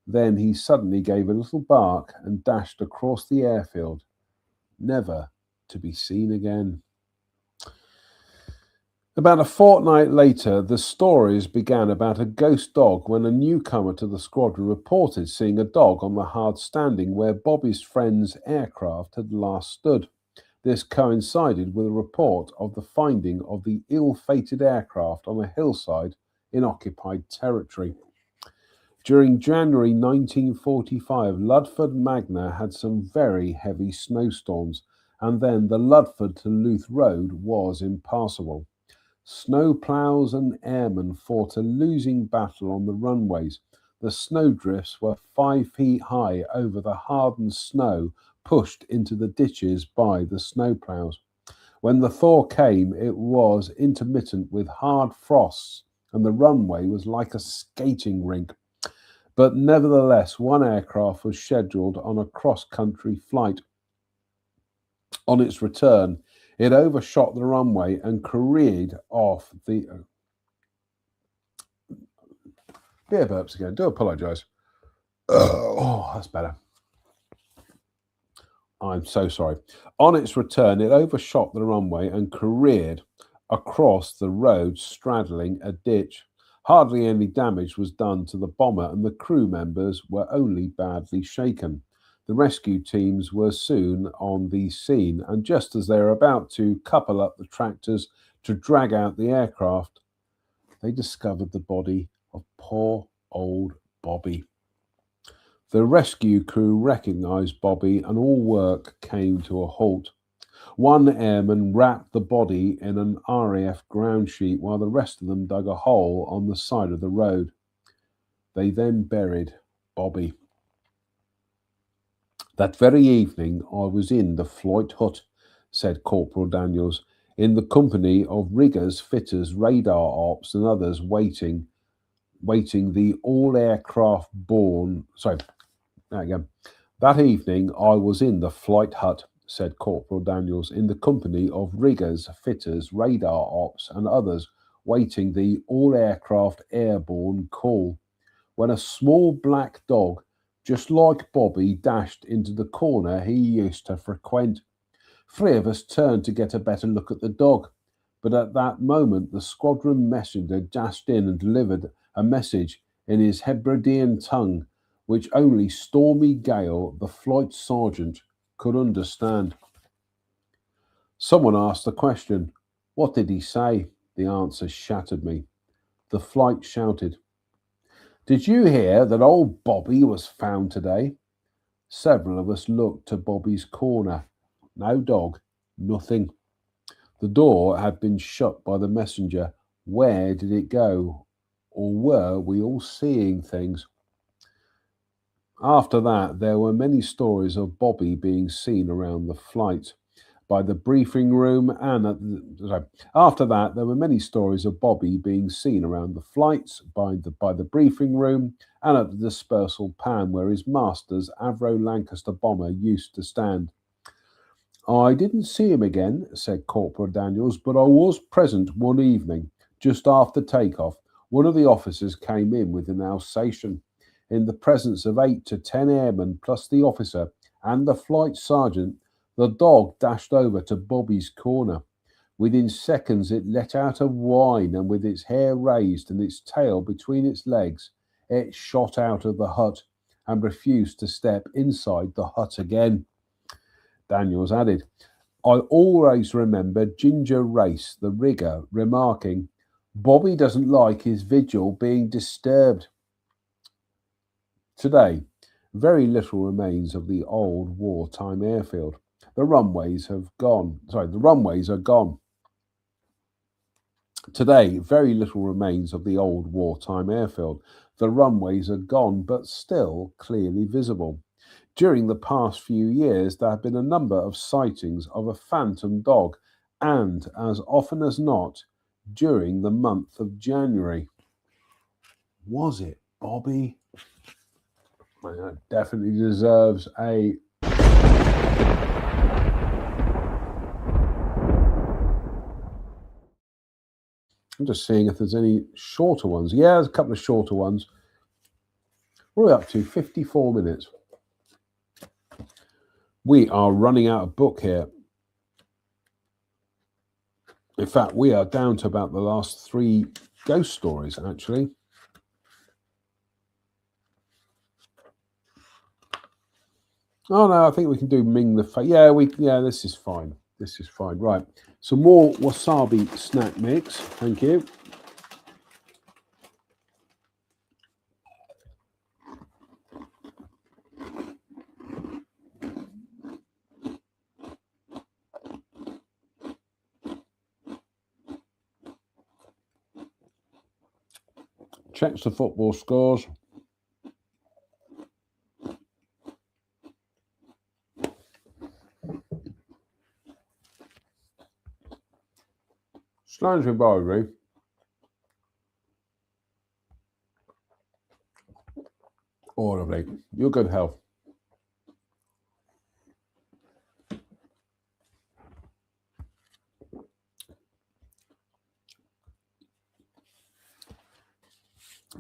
Then he suddenly gave a little bark and dashed across the airfield, never to be seen again. About a fortnight later, the stories began about a ghost dog when a newcomer to the squadron reported seeing a dog on the hard standing where Bobby's friend's aircraft had last stood. This coincided with a report of the finding of the ill-fated aircraft on a hillside in occupied territory. During January 1945, Ludford Magna had some very heavy snowstorms, and then the Ludford to Louth Road was impassable. Snowplows and airmen fought a losing battle on the runways. The snowdrifts were 5 feet high over the hardened snow pushed into the ditches by the snowplows. When the thaw came, it was intermittent with hard frosts, and the runway was like a skating rink. But nevertheless, one aircraft was scheduled on a cross-country flight. On its return, it overshot the runway and careered off the... Beer burps again. Do apologise. Oh, that's better. I'm so sorry. On its return, it overshot the runway and careered across the road, straddling a ditch. Hardly any damage was done to the bomber, and the crew members were only badly shaken. The rescue teams were soon on the scene, and just as they were about to couple up the tractors to drag out the aircraft, they discovered the body of poor old Bobby. The rescue crew recognized Bobby, and all work came to a halt. One airman wrapped the body in an RAF ground sheet while the rest of them dug a hole on the side of the road. They then buried Bobby. That very evening I was in the flight hut, said Corporal Daniels, in the company of riggers, fitters, radar ops and others waiting the all-aircraft borne... That evening I was in the flight hut, said Corporal Daniels, in the company of riggers, fitters, radar ops and others waiting the all-aircraft airborne call, when a small black dog, just like Bobby, dashed into the corner he used to frequent. 3 of us turned to get a better look at the dog, but at that moment the squadron messenger dashed in and delivered a message in his Hebridean tongue, which only Stormy Gale, the flight sergeant, could understand. Someone asked the question, "What did he say?" The answer shattered me. The flight shouted, "Did you hear that old Bobby was found today?" Several of us looked to Bobby's corner. No dog, nothing. The door had been shut by the messenger. Where did it go? Or were we all seeing things? After that, there were many stories of Bobby being seen around the flight, by the briefing room, and after that, there were many stories of Bobby being seen around the flights, by the briefing room, and at the dispersal pan where his master's Avro Lancaster bomber used to stand. I didn't see him again, said Corporal Daniels, but I was present one evening, just after takeoff. One of the officers came in with an Alsatian. In the presence of 8 to 10 airmen, plus the officer and the flight sergeant, the dog dashed over to Bobby's corner. Within seconds, it let out a whine, and with its hair raised and its tail between its legs, it shot out of the hut and refused to step inside the hut again. Daniels added, I always remember Ginger Race, the rigger, remarking, Bobby doesn't like his vigil being disturbed. Today, very little remains of the old wartime airfield. The runways are gone. Today, very little remains of the old wartime airfield. The runways are gone, but still clearly visible. During the past few years, there have been a number of sightings of a phantom dog, and as often as not, during the month of January. Was it Bobby? Well, that definitely deserves a... I'm just seeing if there's any shorter ones. Yeah, there's a couple of shorter ones. What are we up to? 54 minutes. We are running out of book here. In fact, we are down to about the last 3 ghost stories, actually. Oh no, I think we can do Ming the Fate. Yeah, this is fine. This is fine. Right. Some more wasabi snack mix. Thank you. Checks the football scores. Slange Bowley. All of it. Your good health.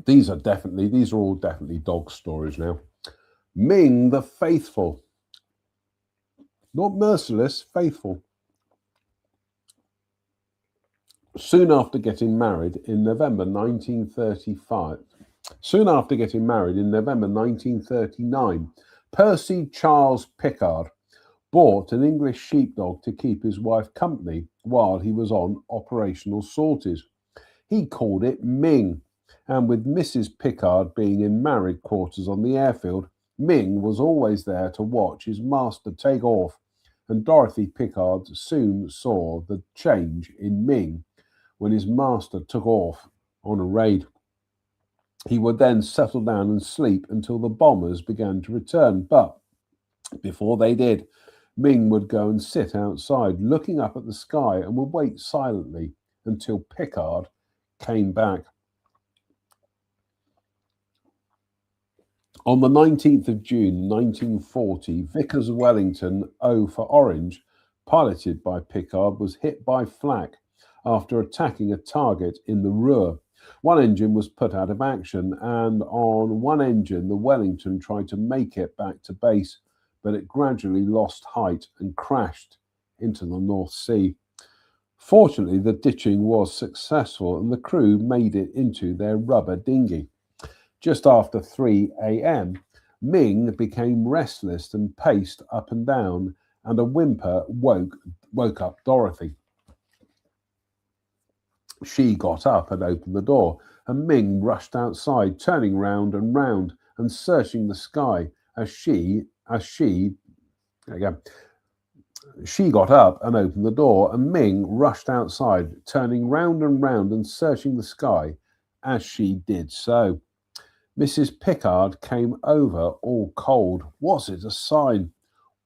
These are all definitely dog stories now. Ming the Faithful. Not merciless, faithful. Soon after getting married in November 1939, Percy Charles Pickard bought an English sheepdog to keep his wife company while he was on operational sorties. He called it Ming, and with Mrs. Pickard being in married quarters on the airfield, Ming was always there to watch his master take off, and Dorothy Pickard soon saw the change in Ming when his master took off on a raid. He would then settle down and sleep until the bombers began to return, but before they did, Ming would go and sit outside looking up at the sky and would wait silently until Pickard came back. On the 19th of June 1940, Vickers Wellington O for Orange, piloted by Pickard, was hit by flak after attacking a target in the Ruhr. One engine was put out of action, and on one engine the Wellington tried to make it back to base, but it gradually lost height and crashed into the North Sea. Fortunately, the ditching was successful and the crew made it into their rubber dinghy. Just after 3 a.m., Ming became restless and paced up and down, and a whimper woke up Dorothy. She got up and opened the door, and Ming rushed outside, turning round and round and searching the sky She got up and opened the door, and Ming rushed outside, turning round and round and searching the sky as she did so. Mrs. Pickard came over all cold. Was it a sign?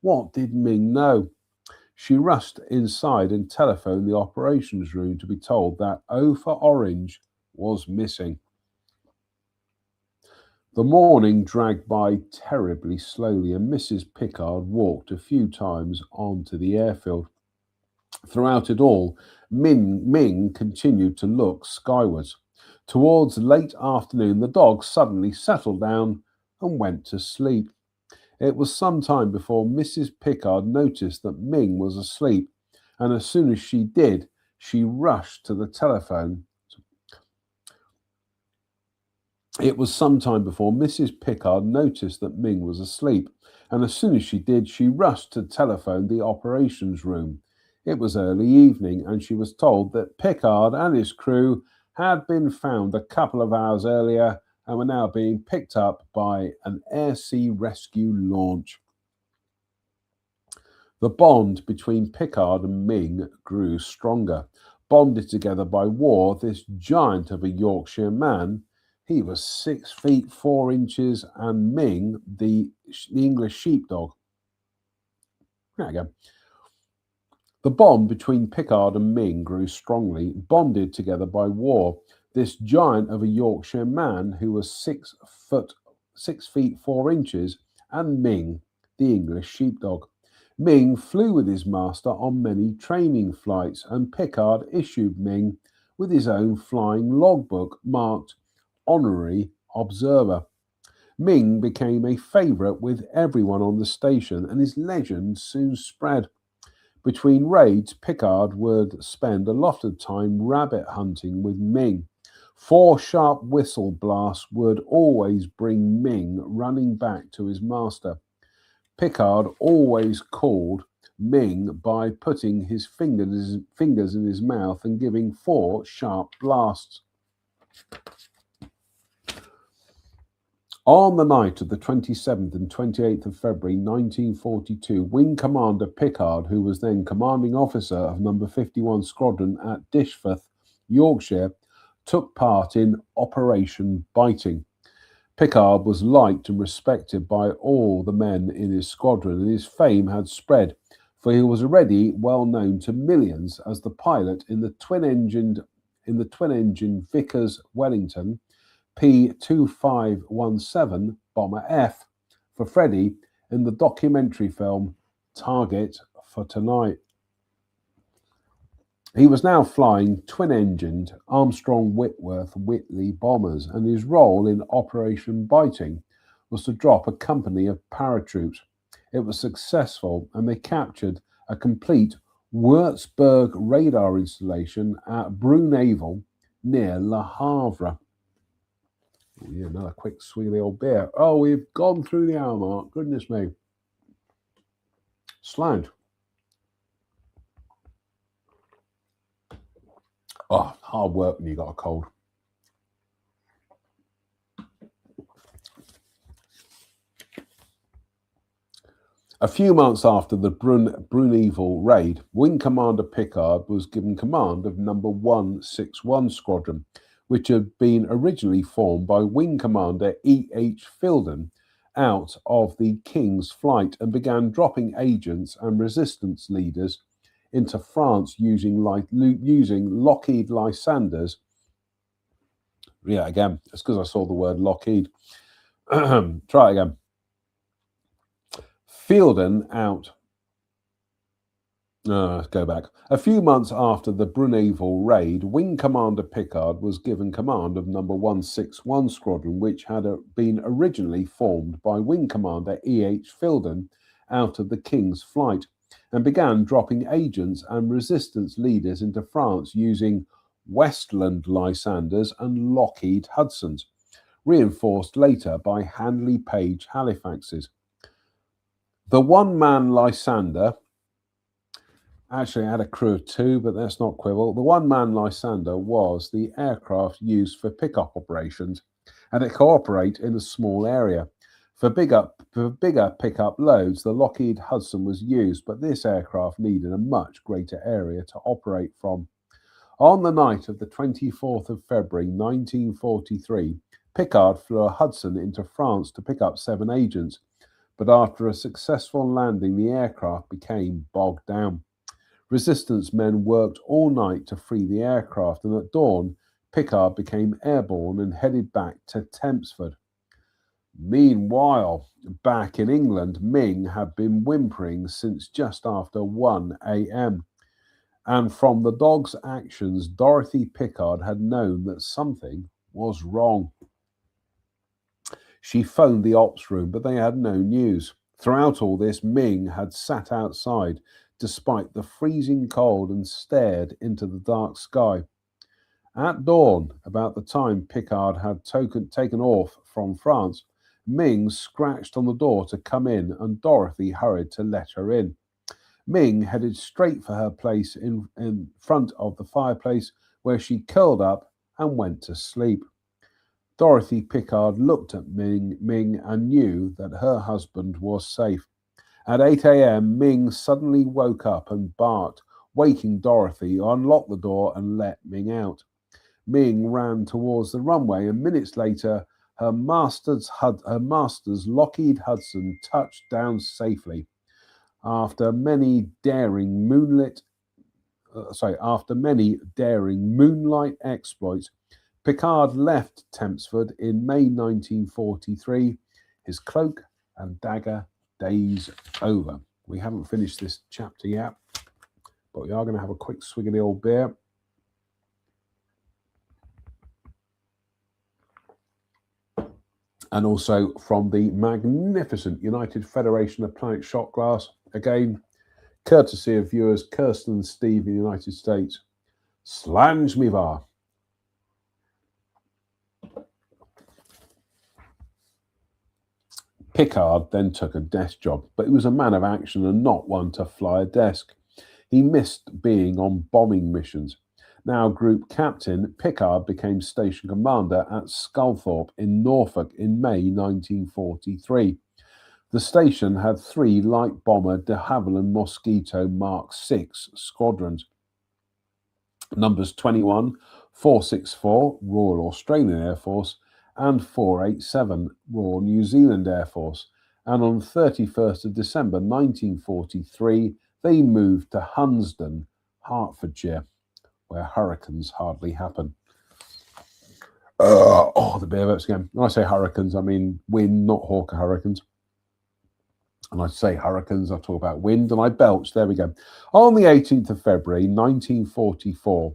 What did Ming know? She rushed inside and telephoned the operations room to be told that O for Orange was missing. The morning dragged by terribly slowly, and Mrs. Pickard walked a few times onto the airfield. Throughout it all, Ming continued to look skywards. Towards late afternoon, the dog suddenly settled down and went to sleep. It was some time before Mrs. Pickard noticed that Ming was asleep, and as soon as she did, she rushed to the telephone. It was some time before Mrs. Pickard noticed that Ming was asleep, and as soon as she did, she rushed to telephone the operations room. It was early evening, and she was told that Pickard and his crew had been found a couple of hours earlier and were now being picked up by an air-sea rescue launch. The bond between Pickard and Ming grew stronger. Bonded together by war, this giant of a Yorkshire man, he was 6 feet 4 inches, and Ming, the English sheepdog. There we go. The bond between Pickard and Ming grew strongly. Bonded together by war, this giant of a Yorkshire man who was 6 feet 4 inches, and Ming, the English sheepdog. Ming flew with his master on many training flights, and Pickard issued Ming with his own flying logbook marked Honorary Observer. Ming became a favourite with everyone on the station, and his legend soon spread. Between raids, Pickard would spend a lot of time rabbit hunting with Ming. 4 sharp whistle blasts would always bring Ming running back to his master. Pickard always called Ming by putting his fingers in his mouth and giving 4 sharp blasts. On the night of the 27th and 28th of February 1942, Wing Commander Pickard, who was then commanding officer of No. 51 Squadron at Dishforth, Yorkshire, took part in Operation Biting. Pickard was liked and respected by all the men in his squadron, and his fame had spread, for he was already well known to millions as the pilot in the twin-engined Vickers Wellington P2517 Bomber F for Freddie in the documentary film Target for Tonight. He was now flying twin-engined Armstrong-Whitworth-Whitley bombers, and his role in Operation Biting was to drop a company of paratroops. It was successful, and they captured a complete Würzburg radar installation at Bruneval near Le Havre. Oh, yeah, another quick swig of the old beer. Oh, we've gone through the hour mark. Goodness me. Slant. Oh, hard work when you got a cold. A few months after the Bruneval raid, Wing Commander Pickard was given command of No. 161 Squadron, which had been originally formed by Wing Commander E.H. Filden out of the King's Flight, and began dropping agents and resistance leaders into France using Lockheed Lysanders. Yeah, again, it's because I saw the word Lockheed. Try it again. Filden out. Let's go back. A few months after the Bruneval raid, Wing Commander Pickard was given command of No. 161 Squadron, which had been originally formed by Wing Commander E.H. Filden out of the King's Flight, and began dropping agents and resistance leaders into France using Westland Lysanders and Lockheed Hudsons, reinforced later by Handley Page Halifaxes. The one-man Lysander actually had a crew of two, but that's not quibble. The one-man Lysander was the aircraft used for pickup operations, and it could operate in a small area. For bigger pickup loads, the Lockheed Hudson was used, but this aircraft needed a much greater area to operate from. On the night of the 24th of February 1943, Pickard flew a Hudson into France to pick up 7 agents, but after a successful landing, the aircraft became bogged down. Resistance men worked all night to free the aircraft, and at dawn, Pickard became airborne and headed back to Tempsford. Meanwhile, back in England, Ming had been whimpering since just after 1 a.m. And from the dog's actions, Dorothy Pickard had known that something was wrong. She phoned the ops room, but they had no news. Throughout all this, Ming had sat outside despite the freezing cold and stared into the dark sky. At dawn, about the time Pickard had taken off from France, Ming scratched on the door to come in, and Dorothy hurried to let her in. Ming headed straight for her place in front of the fireplace, where she curled up and went to sleep. Dorothy Pickard looked at Ming and knew that her husband was safe. At 8 a.m., Ming suddenly woke up and barked, waking Dorothy, who unlocked the door and let Ming out. Ming ran towards the runway, and minutes later, her master's Lockheed Hudson touched down safely. After many daring moonlight exploits, Pickard left Tempsford in May 1943, his cloak and dagger days over. We haven't finished this chapter yet, but we are going to have a quick swig of the old beer. And also from the magnificent United Federation of Planet Shot Glass, again, courtesy of viewers Kirsten and Steve in the United States. Slange me var. Pickard then took a desk job, but he was a man of action and not one to fly a desk. He missed being on bombing missions. Now group captain, Pickard became station commander at Sculthorpe in Norfolk in May 1943. The station had 3 light bomber de Havilland Mosquito Mark VI squadrons. Numbers 21, 464, Royal Australian Air Force, and 487, Royal New Zealand Air Force. And on 31st of December 1943, they moved to Hunsdon, Hertfordshire, where hurricanes hardly happen. The beer burps again. When I say hurricanes, I mean wind, not Hawker hurricanes. And I say hurricanes, I talk about wind, and I belch. There we go. On the 18th of February, 1944,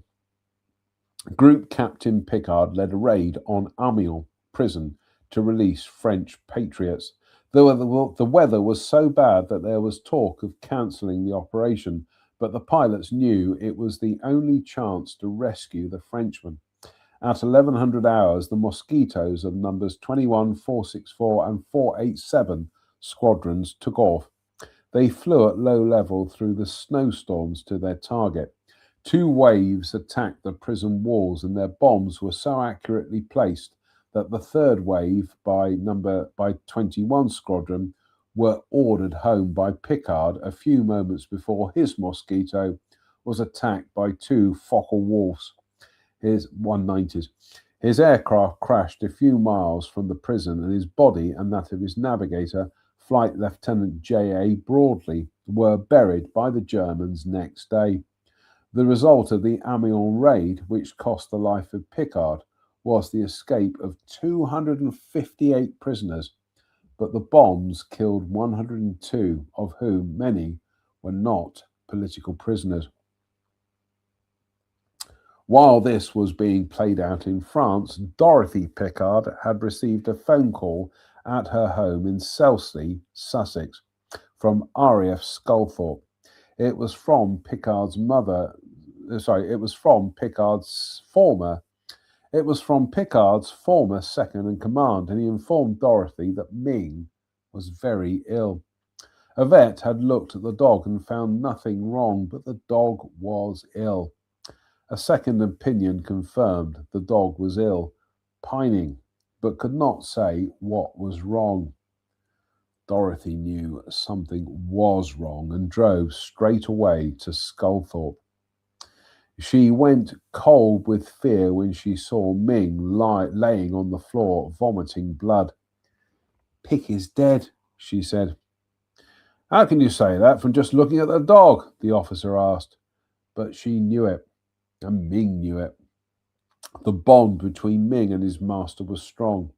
Group Captain Pickard led a raid on Amiens prison to release French patriots. The weather was so bad that there was talk of cancelling the operation, but the pilots knew it was the only chance to rescue the Frenchmen. At 1100 hours, the Mosquitoes of numbers 21, 464, and 487 squadrons took off. They flew at low level through the snowstorms to their target. 2 waves attacked the prison walls, and their bombs were so accurately placed that the 3rd wave by 21 Squadron were ordered home by Pickard a few moments before his Mosquito was attacked by 2 Focke-Wulfs, his 190s. His aircraft crashed a few miles from the prison, and his body and that of his navigator, Flight Lieutenant J.A. Broadley, were buried by the Germans next day. The result of the Amiens raid, which cost the life of Pickard, was the escape of 258 prisoners, but the bombs killed 102, of whom many were not political prisoners. While this was being played out in France, Dorothy Pickard had received a phone call at her home in Selsley, Sussex, from RAF Sculthorpe. It was from Pickard's former second in command, and he informed Dorothy that Ming was very ill. A vet had looked at the dog and found nothing wrong, but the dog was ill. A second opinion confirmed the dog was ill, pining, but could not say what was wrong. Dorothy knew something was wrong and drove straight away to Sculthorpe. She went cold with fear when she saw Ming laying on the floor, vomiting blood. "Pick is dead," she said. "How can you say that from just looking at the dog?" the officer asked. But she knew it, and Ming knew it. The bond between Ming and his master was strong.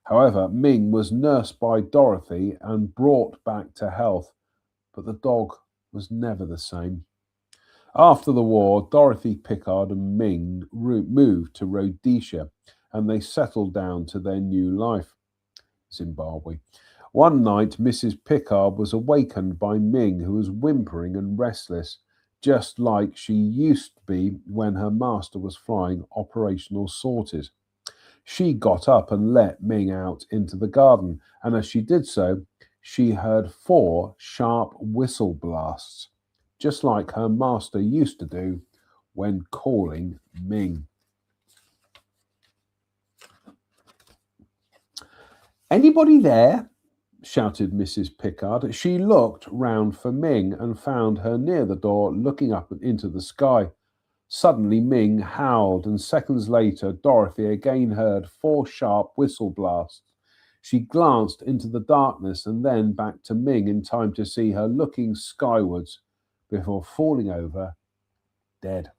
However, Ming was nursed by Dorothy and brought back to health, but the dog was never the same. After the war, Dorothy Pickard and Ming moved to Rhodesia, and they settled down to their new life, Zimbabwe. One night, Mrs. Pickard was awakened by Ming, who was whimpering and restless, just like she used to be when her master was flying operational sorties. She got up and let Ming out into the garden, and as she did so, she heard 4 sharp whistle blasts, just like her master used to do when calling Ming. "Anybody there?" shouted Mrs. Pickard. She looked round for Ming and found her near the door, looking up into the sky. Suddenly Ming howled, and seconds later Dorothy again heard 4 sharp whistle blasts. She glanced into the darkness and then back to Ming in time to see her looking skywards before falling over, dead.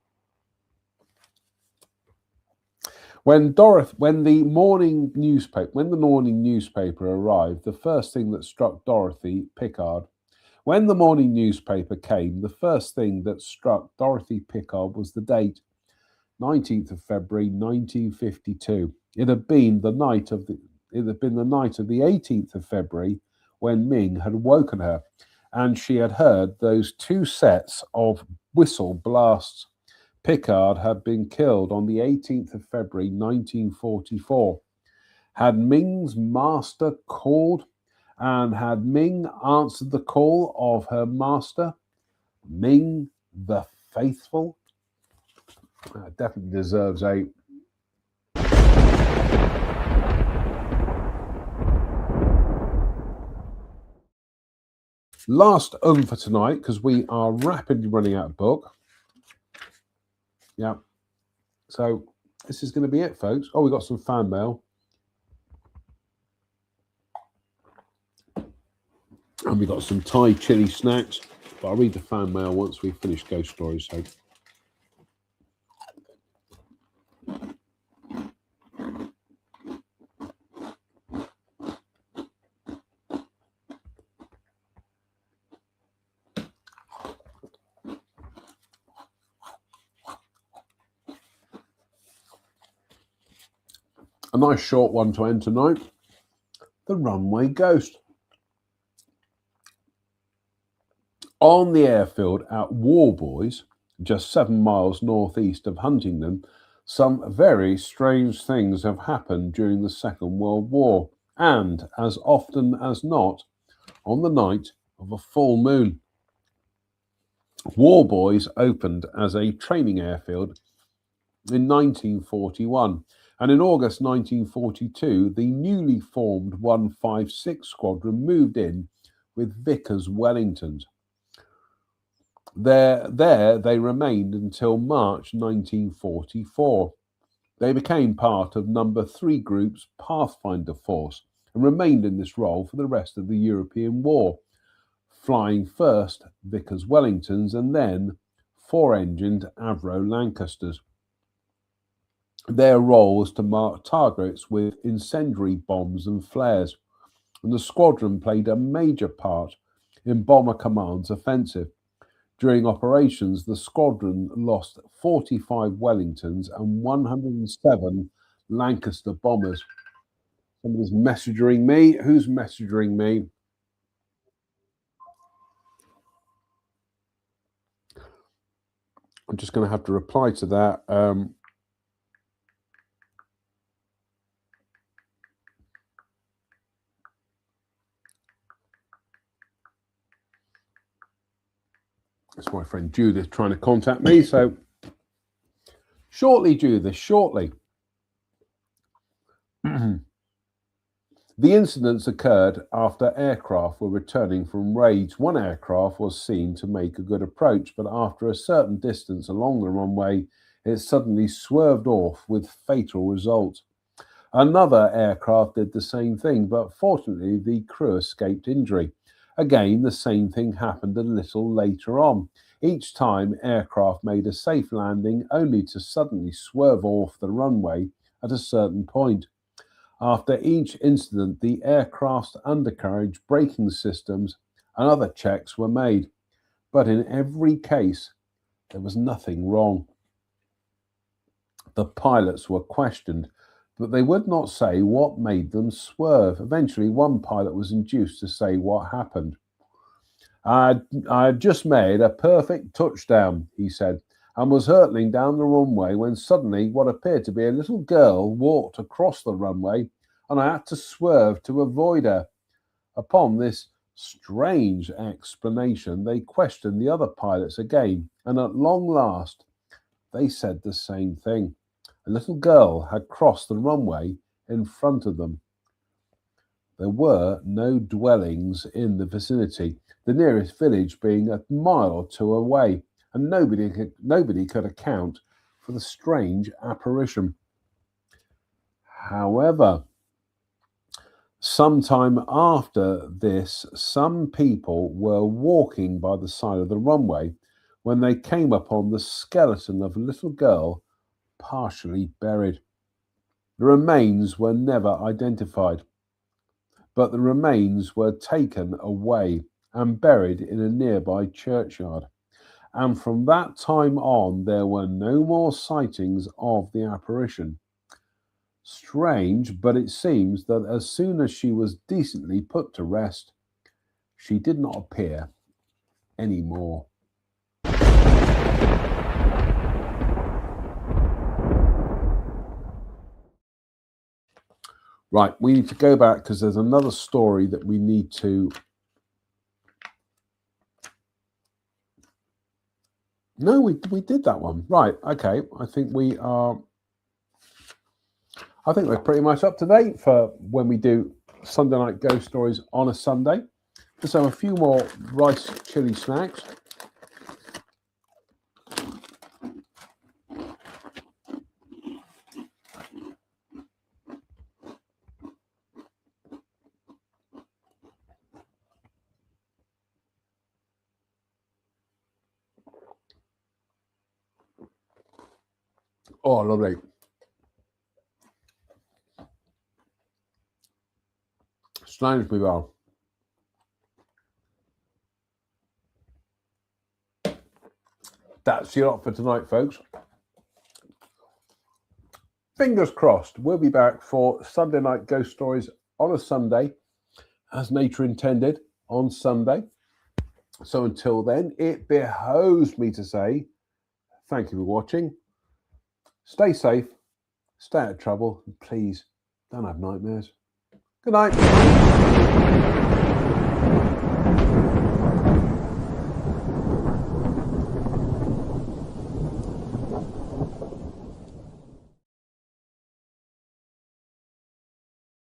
When the morning newspaper arrived, the first thing that struck Dorothy Pickard was the date, 19th of February 1952. It had been the night of the 18th of February when Ming had woken her, and she had heard those 2 sets of whistle blasts. Pickard had been killed on the 18th of February 1944. Had Ming's master called, and had Ming answered the call of her master, Ming the Faithful? Definitely deserves a last for tonight, because we are rapidly running out of book. Yeah. So this is going to be it, folks. Oh, we got some fan mail. And we got some Thai chili snacks. But I'll read the fan mail once we finish Ghost Stories. So. A nice short one to end tonight. The Runway Ghost. On the airfield at Warboys, just 7 miles northeast of Huntingdon, some very strange things have happened during the Second World War, and as often as not, on the night of a full moon. Warboys opened as a training airfield in 1941, and in August 1942, the newly formed 156 Squadron moved in with Vickers Wellingtons. There they remained until March 1944. They became part of Number 3 Group's Pathfinder Force and remained in this role for the rest of the European War, flying first Vickers Wellingtons and then 4-engined Avro Lancasters. Their role was to mark targets with incendiary bombs and flares, and the squadron played a major part in Bomber Command's offensive. During operations, the squadron lost 45 Wellingtons and 107 Lancaster bombers. Somebody's messaging me. Who's messaging me? I'm just going to have to reply to that. It's my friend Judith trying to contact me. So shortly, Judith, shortly. The incidents occurred after aircraft were returning from raids. One aircraft was seen to make a good approach, but after a certain distance along the runway, it suddenly swerved off with fatal result. Another aircraft did the same thing, but fortunately the crew escaped injury. Again, the same thing happened a little later on. Each time, aircraft made a safe landing only to suddenly swerve off the runway at a certain point. After each incident, the aircraft's undercarriage braking systems and other checks were made, but in every case, there was nothing wrong. The pilots were questioned, but they would not say what made them swerve. Eventually, one pilot was induced to say what happened. I had just made a perfect touchdown, he said, and was hurtling down the runway when suddenly what appeared to be a little girl walked across the runway, and I had to swerve to avoid her. Upon this strange explanation, they questioned the other pilots again, and at long last, they said the same thing. A little girl had crossed the runway in front of them. There were no dwellings in the vicinity, the nearest village being a mile or two away, and nobody could account for the strange apparition. However, sometime after this, some people were walking by the side of the runway when they came upon the skeleton of a little girl partially buried. The remains were never identified, but the remains were taken away and buried in a nearby churchyard. And from that time on, there were no more sightings of the apparition. Strange, but it seems that as soon as she was decently put to rest, she did not appear anymore. Right, we need to go back because there's another story that we need to... No, we did that one. Right, okay. I think we're pretty much up to date for when we do Sunday Night Ghost Stories on a Sunday. So a few more rice chili snacks. Oh, lovely. Strangely well. That's your lot for tonight, folks. Fingers crossed, we'll be back for Sunday Night Ghost Stories on a Sunday, as nature intended, on Sunday. So until then, it behoves me to say thank you for watching. Stay safe, stay out of trouble, and please don't have nightmares. Good night.